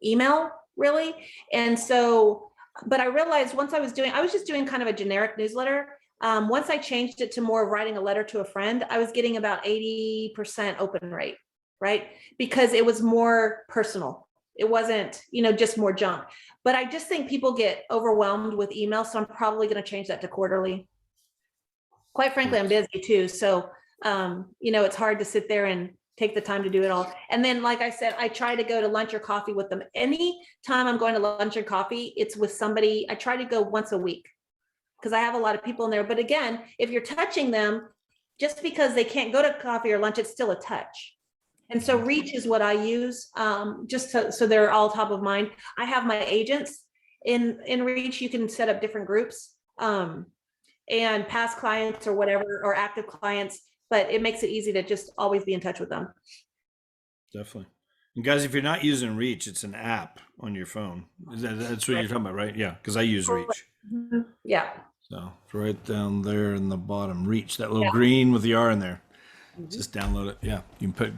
email, really. And so, but I realized once I was just doing kind of a generic newsletter. Once I changed it to more of writing a letter to a friend, I was getting about 80% open rate, right? Because it was more personal. It wasn't, just more junk. But I just think people get overwhelmed with email. So I'm probably going to change that to quarterly. Quite frankly, I'm busy too. So, it's hard to sit there and take the time to do it all. And then, like I said, I try to go to lunch or coffee with them. Any time I'm going to lunch or coffee, it's with somebody. I try to go once a week because I have a lot of people in there. But again, if you're touching them, just because they can't go to coffee or lunch, it's still a touch. And so reach is what I use, so they're all top of mind. I have my agents in reach. You can set up different groups and past clients or whatever, or active clients, but it makes it easy to just always be in touch with them. Definitely. And guys, if you're not using Reach, it's an app on your phone. That's what you're talking about, right? Yeah, because I use Reach. Yeah. So it's right down there in the bottom, Reach, that little green with the R in there. Just download it. Yeah, you can put,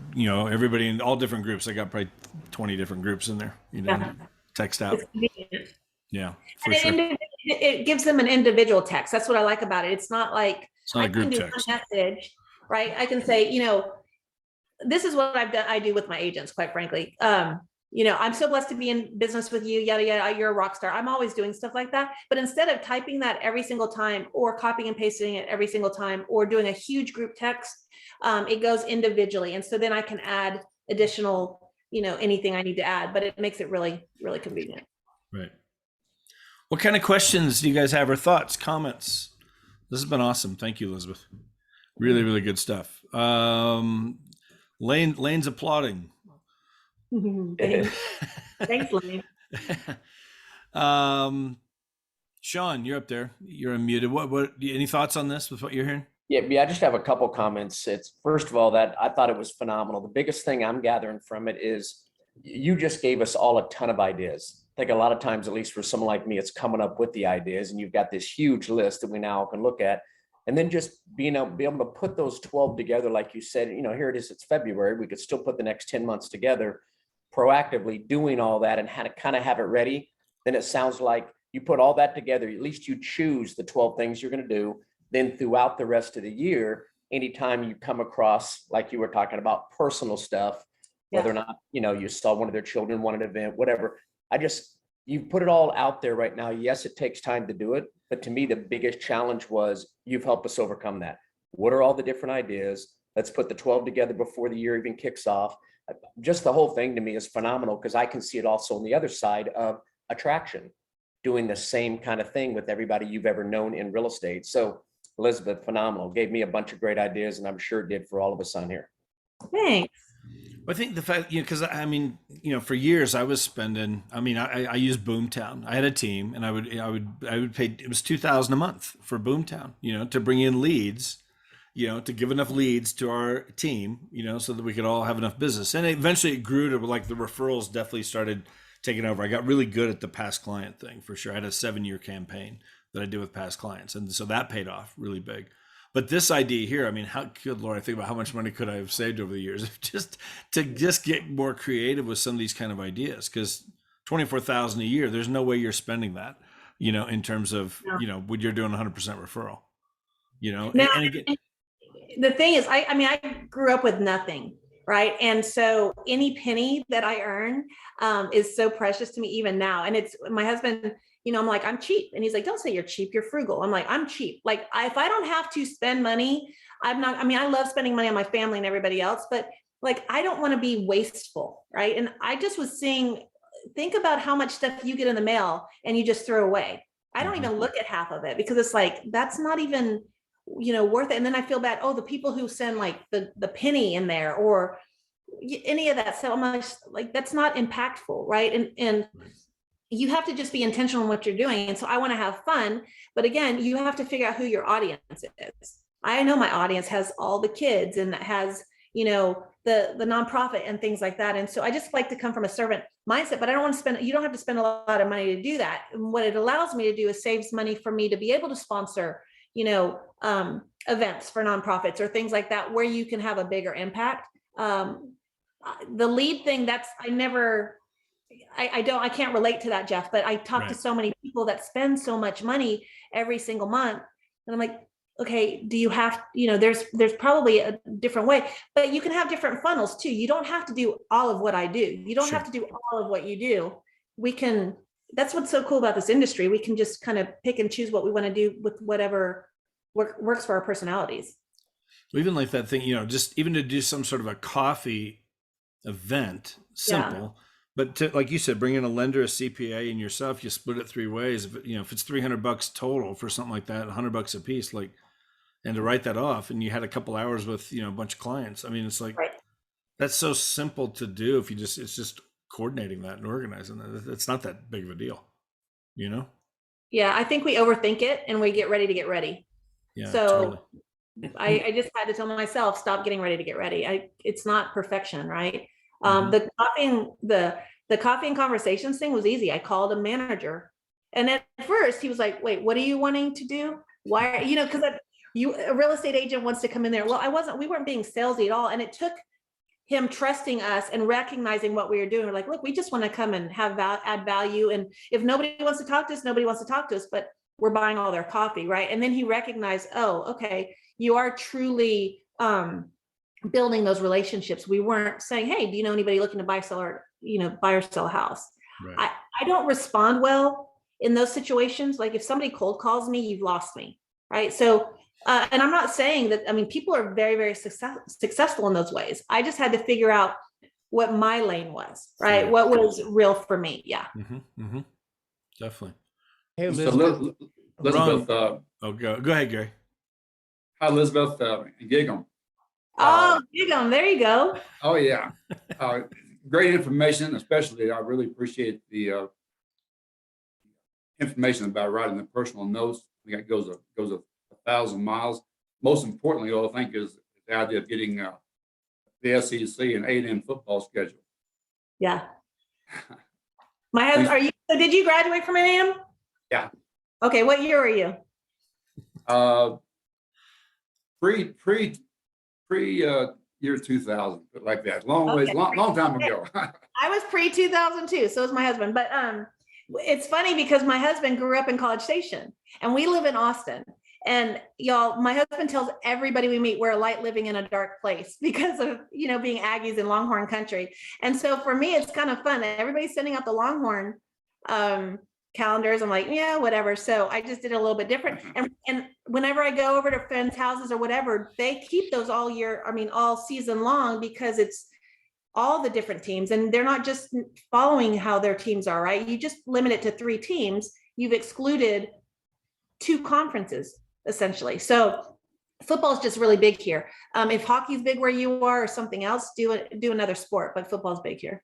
everybody in all different groups. I got probably 20 different groups in there. Text out. Yeah, for sure. It gives them an individual text. That's what I like about it. It's not like it's not a group text. Message, right? I can say, this is what I've done. I do with my agents, quite frankly. I'm so blessed to be in business with you, yada, yada, you're a rock star. I'm always doing stuff like that. But instead of typing that every single time or copying and pasting it every single time or doing a huge group text, it goes individually. And so then I can add additional, anything I need to add, but it makes it really, really convenient. Right. What kind of questions do you guys have or thoughts, comments? This has been awesome. Thank you, Elizabeth. Really, really good stuff. Lane's applauding. Thanks, Lane. Sean, you're up there. You're unmuted. What? Any thoughts on this with what you're hearing? Yeah, I just have a couple comments. It's first of all that I thought it was phenomenal. The biggest thing I'm gathering from it is you just gave us all a ton of ideas. I think a lot of times, at least for someone like me, it's coming up with the ideas, and you've got this huge list that we now can look at, and then just be able to put those 12 together, like you said. Here it is. It's February. We could still put the next 10 months together, proactively doing all that, and how to kind of have it ready. Then it sounds like you put all that together. At least you choose the 12 things you're going to do. Then throughout the rest of the year, anytime you come across, like you were talking about, personal stuff, whether or not, you saw one of their children, want an event, whatever. You put it all out there right now. Yes, it takes time to do it. But to me, the biggest challenge was you've helped us overcome that. What are all the different ideas? Let's put the 12 together before the year even kicks off. Just the whole thing to me is phenomenal because I can see it also on the other side of attraction, doing the same kind of thing with everybody you've ever known in real estate. So Elizabeth, phenomenal. Gave me a bunch of great ideas, and I'm sure it did for all of us on here. Thanks. I think the fact, because for years I was spending. I used Boomtown. I had a team, and I would pay. It was $2,000 a month for Boomtown. To bring in leads, to give enough leads to our team, so that we could all have enough business. And eventually it grew to like the referrals definitely started taking over. I got really good at the past client thing for sure. I had a 7-year campaign that I did with past clients, and so that paid off really big. But this idea here, how good Lord, I think about how much money could I have saved over the years just to get more creative with some of these kind of ideas, because $24,000 a year, there's no way you're spending that, in terms of, when you're doing 100% referral, Now, and again, the thing is, I grew up with nothing, right? And so any penny that I earn is so precious to me even now. And it's my husband, I'm like, I'm cheap. And he's like, don't say you're cheap, you're frugal. I'm like, I'm cheap. Like, if I don't have to spend money, I love spending money on my family and everybody else, but like, I don't want to be wasteful, right? And I just was think about how much stuff you get in the mail and you just throw away. I don't even look at half of it because it's like, that's not even, worth it. And then I feel bad. Oh, the people who send like the penny in there or any of that stuff, like, that's not impactful, right? And you have to just be intentional in what you're doing. And so I want to have fun, but again, you have to figure out who your audience is. I know my audience has all the kids and has, the nonprofit and things like that. And so I just like to come from a servant mindset, but I don't want to you don't have to spend a lot of money to do that. And what it allows me to do is saves money for me to be able to sponsor, events for nonprofits or things like that, where you can have a bigger impact. The lead thing, I can't relate to that, Jeff, but I talk to so many people that spend so much money every single month. And I'm like, okay, do you have, there's probably a different way, but you can have different funnels too. You don't have to do all of what I do. You don't have to do all of what you do. That's what's so cool about this industry. We can just kind of pick and choose what we want to do with whatever works for our personalities. Even like that thing, just even to do some sort of a coffee event, simple. Yeah. But to, like you said, bring in a lender, a CPA, and yourself, you split it 3 ways. If it's $300 total for something like that, $100 a piece, and to write that off, and you had a couple hours with, a bunch of clients. I mean, it's like, that's so simple to do. It's just coordinating that and organizing that. It's not that big of a deal, Yeah. I think we overthink it and we get ready to get ready. Yeah. So totally. I just had to tell myself, stop getting ready to get ready. It's not perfection, right? Mm-hmm. The coffee and conversations thing was easy. I called a manager, and at first he was like, wait, what are you wanting to do? Why, because a real estate agent wants to come in there. Well, we weren't being salesy at all. And it took him trusting us and recognizing what we were doing. We're like, look, we just want to come and add value. And if nobody wants to talk to us, nobody wants to talk to us, but we're buying all their coffee, right? And then he recognized, oh, okay, you are truly building those relationships. We weren't saying, hey, do you know anybody looking to buy or sell a house? Right. I don't respond well in those situations. Like if somebody cold calls me, you've lost me, right? So, and I'm not saying that, people are very, very successful in those ways. I just had to figure out what my lane was, right? What was real for me. Yeah. Mm-hmm, mm-hmm. Definitely. Hey, Elizabeth. Go ahead, Gary. Hi, Elizabeth, Giggle. Giggle, there you go. Oh, yeah. Great information, especially I really appreciate the information about writing the personal notes. I think it goes 1,000 miles. Most importantly, I think is the idea of getting the SEC and A&M football schedule. Yeah. My husband, did you graduate from A&M? Yeah. Okay, what year are you? Pre year 2000, like that. Long time ago. I was pre-2002, so was my husband. But it's funny because my husband grew up in College Station, and we live in Austin. And y'all, my husband tells everybody we meet we're a light living in a dark place because of being Aggies in Longhorn country. And so for me, it's kind of fun. Everybody's sending out the Longhorn calendars. I'm like, yeah, whatever. So I just did a little bit different. And whenever I go over to friends' houses or whatever, they keep those all season long, because it's all the different teams, and they're not just following how their teams are, right? You just limit it to 3 teams. You've excluded 2 conferences essentially. So football is just really big here. If hockey's big where you are or something else, do another sport, but football's big here.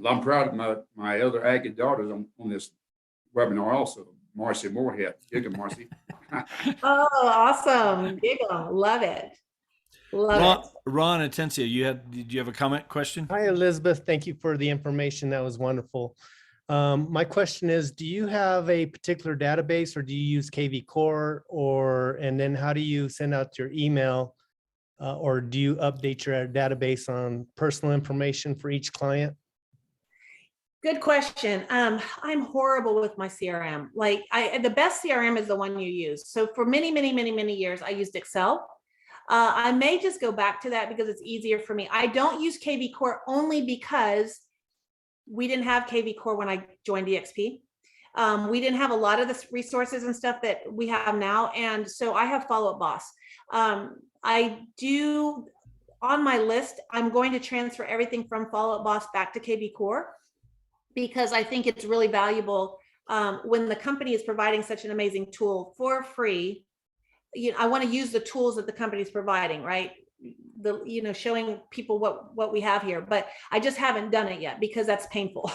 Well, I'm proud of my other Aggie daughters on this webinar also. Marcy Moorhead. Giggle, Marcy. Oh, awesome. Giggle. Love it. Ron and Tencia, did you have a comment, question? Hi, Elizabeth. Thank you for the information. That was wonderful. My question is, do you have a particular database, or do you use KV Core, and then how do you send out your email, or do you update your database on personal information for each client? Good question. I'm horrible with my CRM. Like the best CRM is the one you use. So for many, many, many, many years, I used Excel. I may just go back to that because it's easier for me. I don't use KV Core only because we didn't have KV Core when I joined EXP. We didn't have a lot of the resources and stuff that we have now. And so I have Follow Up Boss. I do, on my list, I'm going to transfer everything from Follow Up Boss back to KV Core, because I think it's really valuable when the company is providing such an amazing tool for free. I want to use the tools that the company is providing, right? Showing people what we have here, but I just haven't done it yet because that's painful.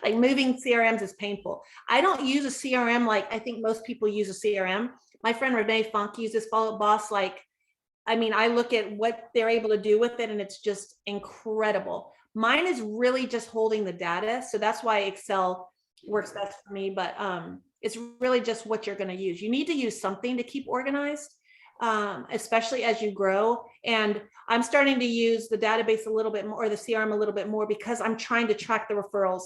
Like moving CRMs is painful. I don't use a CRM like I think most people use a CRM. My friend Renee Funk uses Follow Up Boss. I look at what they're able to do with it, and it's just incredible. Mine is really just holding the data, so that's why Excel works best for me. But It's really just what you're going to use. You need to use something to keep organized, especially as you grow. And I'm starting to use the database a little bit more, or the CRM a little bit more, because I'm trying to track the referrals.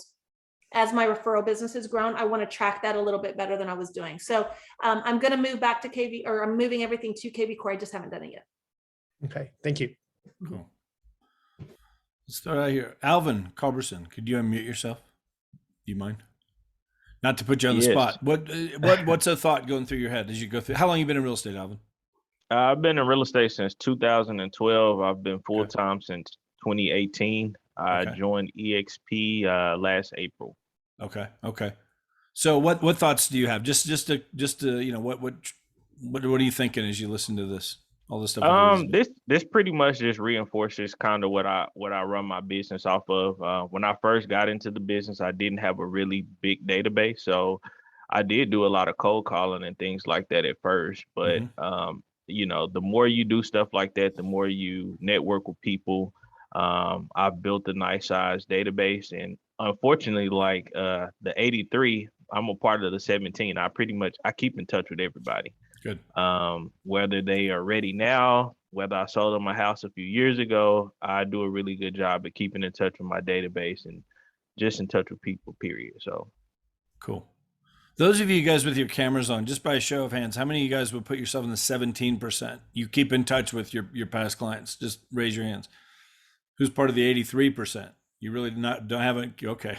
As my referral business has grown, I want to track that a little bit better than I was doing. So I'm going to move back to KV, or I'm moving everything to KV Core. I just haven't done it yet. Okay, thank you. Cool. Let's start out here. Alvin Culberson, could you unmute yourself? Do you mind? Not to put you on the spot. What's a thought going through your head as you go through? How long have you been in real estate, Alvin? I've been in real estate since 2012. I've been full-time since 2018. I joined EXP last April. Okay. So what thoughts do you have? Just to you know, what are you thinking as you listen to this? All this stuff. This pretty much just reinforces kind of what I run my business off of. When I first got into the business, I didn't have a really big database, so I did do a lot of cold calling and things like that at first. But you know, the more you do stuff like that, the more you network with people. I've built a nice size database, and unfortunately, like the 83, I'm a part of the 17. I keep in touch with everybody. Good. Whether they are ready now, whether I sold them my house a few years ago, I do a really good job at keeping in touch with my database and just in touch with people, period. So cool. Those of you guys with your cameras on, just by a show of hands, how many of you guys would put yourself in the 17%? You keep in touch with your past clients. Just raise your hands. Who's part of the 83%? You really don't have it. Okay.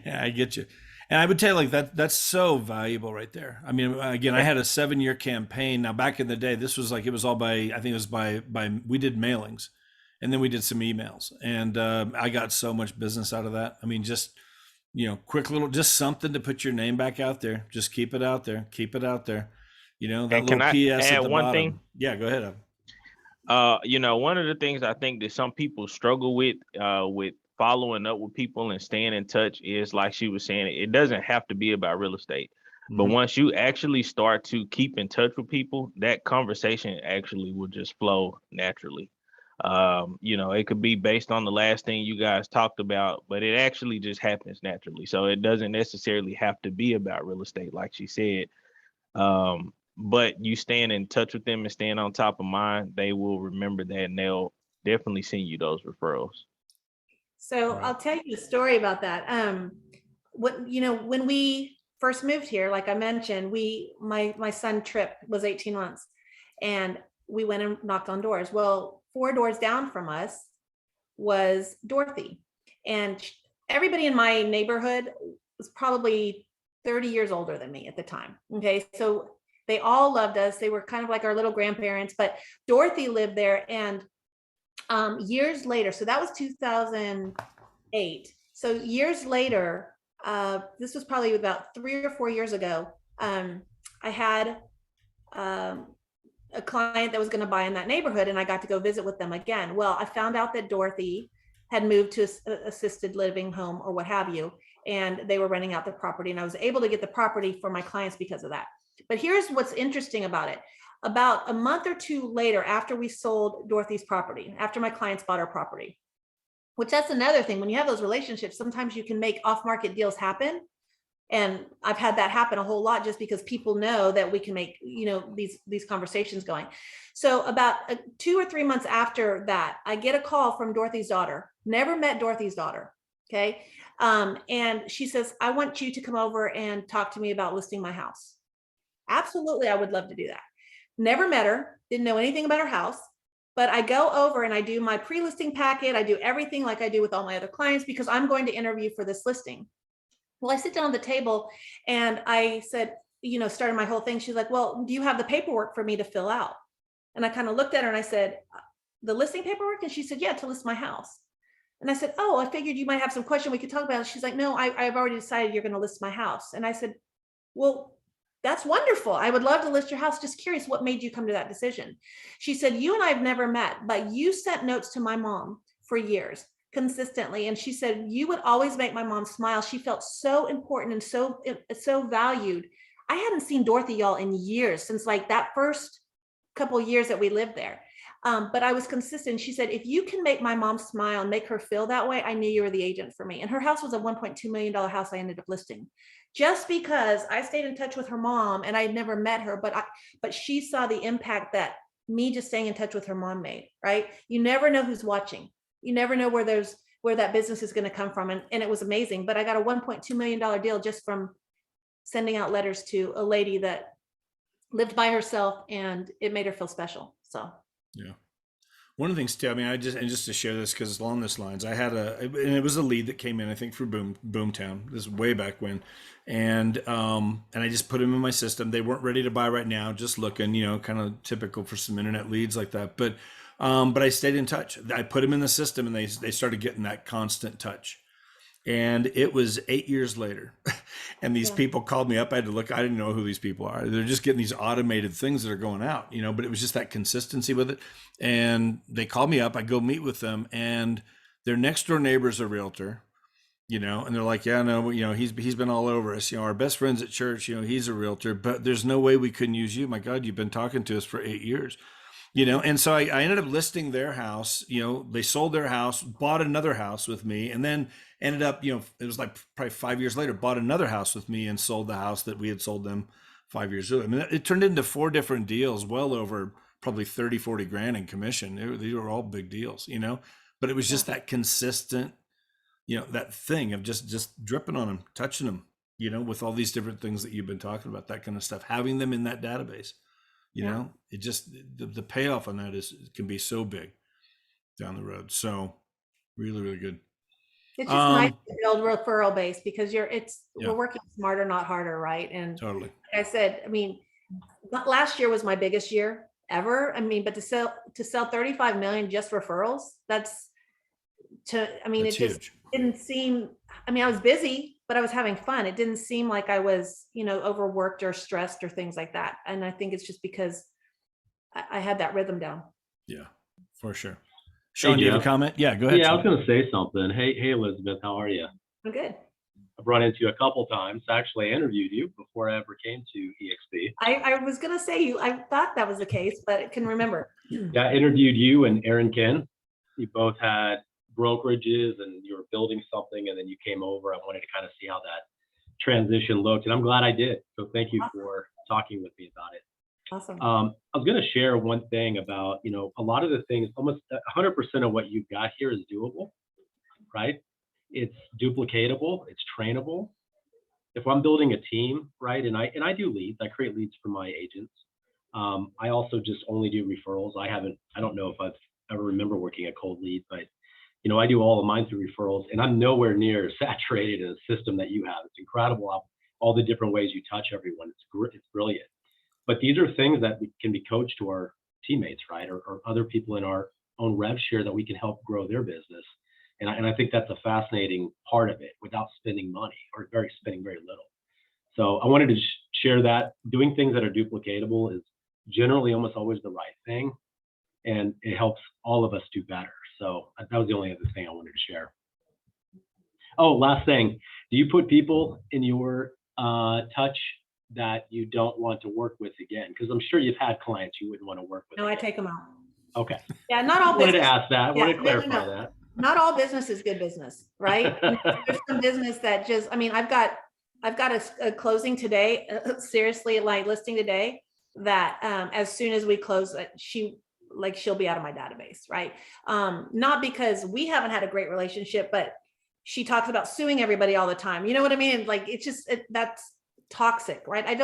Yeah, I get you. And I would tell you, like, that's so valuable right there. I mean, again, I had a 7-year campaign. Now, back in the day, this was like, it was all we did mailings, and then we did some emails, and I got so much business out of that. I mean, just, you know, quick little, just something to put your name back out there. Just keep it out there. Keep it out there. You know, that little PS at the bottom. Thing? Yeah, go ahead. You know, one of the things I think that some people struggle with following up with people and staying in touch is, like she was saying, it doesn't have to be about real estate. But once you actually start to keep in touch with people, that conversation actually will just flow naturally. You know, it could be based on the last thing you guys talked about, but it actually just happens naturally. So it doesn't necessarily have to be about real estate, like she said. But you staying in touch with them and staying on top of mind, they will remember that, and they'll definitely send you those referrals. So I'll tell you a story about that. When we first moved here, like I mentioned, my son Trip was 18 months, and we went and knocked on doors. Well, 4 doors down from us was Dorothy, and everybody in my neighborhood was probably 30 years older than me at the time. Okay, so they all loved us. They were kind of like our little grandparents, but Dorothy lived there, and years later, so that was 2008. So years later, this was probably about 3 or 4 years ago, I had a client that was going to buy in that neighborhood, and I got to go visit with them again. Well, I found out that Dorothy had moved to assisted living home or what have you, and they were renting out the property, and I was able to get the property for my clients because of that. But here's what's interesting about it. About a month or 2 later, after we sold Dorothy's property, after my clients bought our property, which that's another thing. When you have those relationships, sometimes you can make off-market deals happen. And I've had that happen a whole lot just because people know that we can make, you know, these conversations going. So about 2 or 3 months after that, I get a call from Dorothy's daughter. Never met Dorothy's daughter. Okay. And she says, I want you to come over and talk to me about listing my house. Absolutely. I would love to do that. Never met her, didn't know anything about her house, but I go over and I do my pre-listing packet. I do everything like I do with all my other clients because I'm going to interview for this listing. Well, I sit down at the table and I said, you know, started my whole thing. She's like, well, do you have the paperwork for me to fill out? And I kind of looked at her and I said, the listing paperwork? And she said, yeah, to list my house. And I said, oh, I figured you might have some question we could talk about. She's like, no, I've already decided you're going to list my house. And I said, well, that's wonderful. I would love to list your house. Just curious, what made you come to that decision? She said, you and I have never met, but you sent notes to my mom for years consistently. And she said, you would always make my mom smile. She felt so important and so valued. I hadn't seen Dorothy, y'all, in years, since like that first couple of years that we lived there. But I was consistent. She said, if you can make my mom smile and make her feel that way, I knew you were the agent for me. And her house was a $1.2 million house I ended up listing just because I stayed in touch with her mom, and I had never met her, but she saw the impact that me just staying in touch with her mom made, right? You never know who's watching. You never know where that business is going to come from. And it was amazing. But I got a $1.2 million deal just from sending out letters to a lady that lived by herself, and it made her feel special. So yeah. One of the things too, I mean, just to share this, because along this lines, and it was a lead that came in, I think, through Boomtown. This is way back when. And I just put them in my system. They weren't ready to buy right now, just looking, kind of typical for some internet leads like that. But I stayed in touch. I put them in the system, and they started getting that constant touch. And it was 8 years later. And these people called me up. I had to look. I didn't know who these people are. They're just getting these automated things that are going out, but it was just that consistency with it. And they called me up. I go meet with them, and their next door neighbor's a realtor, and they're like, yeah, no, he's been all over us. Our best friends at church, he's a realtor, but there's no way we couldn't use you. My God, you've been talking to us for 8 years. And so I ended up listing their house. They sold their house, bought another house with me, and then ended up, it was like probably 5 years later, bought another house with me and sold the house that we had sold them 5 years earlier. I mean, it turned into 4 different deals, well over probably 30, 40 grand in commission. These were all big deals, but it was just that consistent, that thing of just dripping on them, touching them, with all these different things that you've been talking about, that kind of stuff, having them in that database. It just, the payoff on that can be so big down the road. So really, really good. it's just nice to build referral base, because we're working smarter, not harder. Right. And totally. Like I said, I mean, last year was my biggest year ever. I mean, but to sell 35 million just referrals, it That's just huge. didn't seem, I was busy, but I was having fun. It didn't seem like I was, overworked or stressed or things like that. And I think it's just because I had that rhythm down. Yeah, for sure. Sean, do you have a comment? Yeah, go ahead. Yeah, I Sean. was going to say something. Hey, Elizabeth, how are you? I'm good. I've run into you a couple times. Actually, I interviewed you before I ever came to EXP. I was going to say I thought that was the case, but I can remember. Yeah, I interviewed you and Aaron Ken. You both had brokerages and you were building something, and then you came over. I wanted to kind of see how that transition looked, and I'm glad I did. So thank you for talking with me about it. Awesome. I was going to share one thing about, a lot of the things, almost 100% of what you've got here is doable, right? It's duplicatable, it's trainable. If I'm building a team, right, and I do leads, I create leads for my agents. I also just only do referrals. I don't know if I've ever remember working a cold lead, but I do all of mine through referrals, and I'm nowhere near saturated in a system that you have. It's incredible all the different ways you touch everyone. It's brilliant. But these are things that can be coached to our teammates, right? Or other people in our own rev share that we can help grow their business. And I think that's a fascinating part of it without spending money or spending very little. So I wanted to share that. Doing things that are duplicatable is generally almost always the right thing. And it helps all of us do better. So that was the only other thing I wanted to share. Oh, last thing. Do you put people in your touch that you don't want to work with again? Because I'm sure you've had clients you wouldn't want to work with. No, again. I take them out. Okay. Yeah, not all I wanted business. to ask that. I wanted to clarify no. that. Not all business is good business, right? There's some business that just, I've got a closing today, seriously, like listing today, that as soon as we close, she'll be out of my database, right? Not because we haven't had a great relationship, but she talks about suing everybody all the time. You know what I mean? Like, it's just, that's toxic, right? I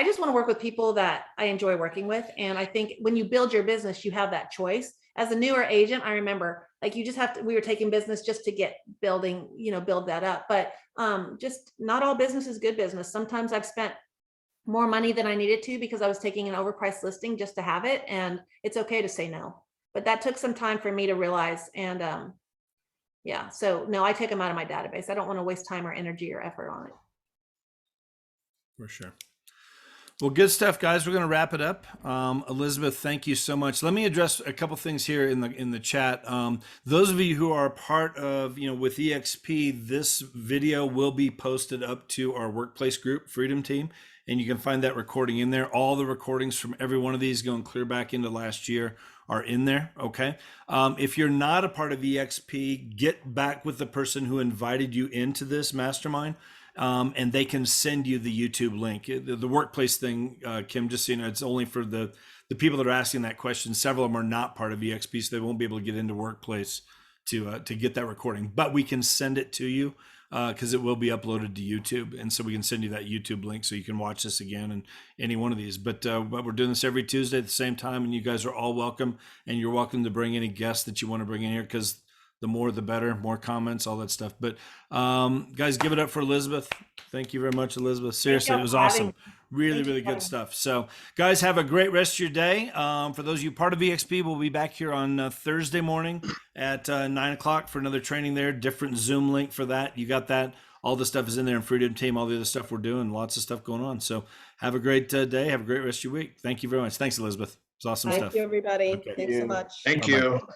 just want to work with people that I enjoy working with. And I think when you build your business, you have that choice. As a newer agent, I remember, like, you just have to, we were taking business just to get build that up. But just not all business is good business. Sometimes I've spent more money than I needed to because I was taking an overpriced listing just to have it. And it's okay to say no. But that took some time for me to realize. And yeah, so no, I take them out of my database. I don't want to waste time or energy or effort on it. For sure. Well, good stuff, guys. We're going to wrap it up. Elizabeth, thank you so much. Let me address a couple things here in the chat. Those of you who are part of, with EXP, this video will be posted up to our workplace group, Freedom Team. and you can find that recording in there. All the recordings from every one of these going clear back into last year are in there. Okay. If you're not a part of EXP, get back with the person who invited you into this mastermind. And they can send you the YouTube link. The workplace thing, Kim, just so you know, it's only for the people that are asking that question. Several of them are not part of EXP, so they won't be able to get into workplace to get that recording. But we can send it to you because it will be uploaded to YouTube, and so we can send you that YouTube link so you can watch this again and any one of these. But we're doing this every Tuesday at the same time, and you guys are all welcome. And you're welcome to bring any guests that you want to bring in here, because the more the better, more comments, all that stuff. But guys, give it up for Elizabeth. Thank you very much, Elizabeth. Seriously, it was awesome. Really, really good stuff. So guys, have a great rest of your day. For those of you part of EXP, we'll be back here on Thursday morning at 9 o'clock for another training there. Different Zoom link for that. You got that. All the stuff is in there in Freedom Team, all the other stuff we're doing, lots of stuff going on. So have a great day. Have a great rest of your week. Thank you very much. Thanks, Elizabeth. It's awesome stuff. Thank you, everybody. Okay. Thanks so much. Thank Bye-bye. you.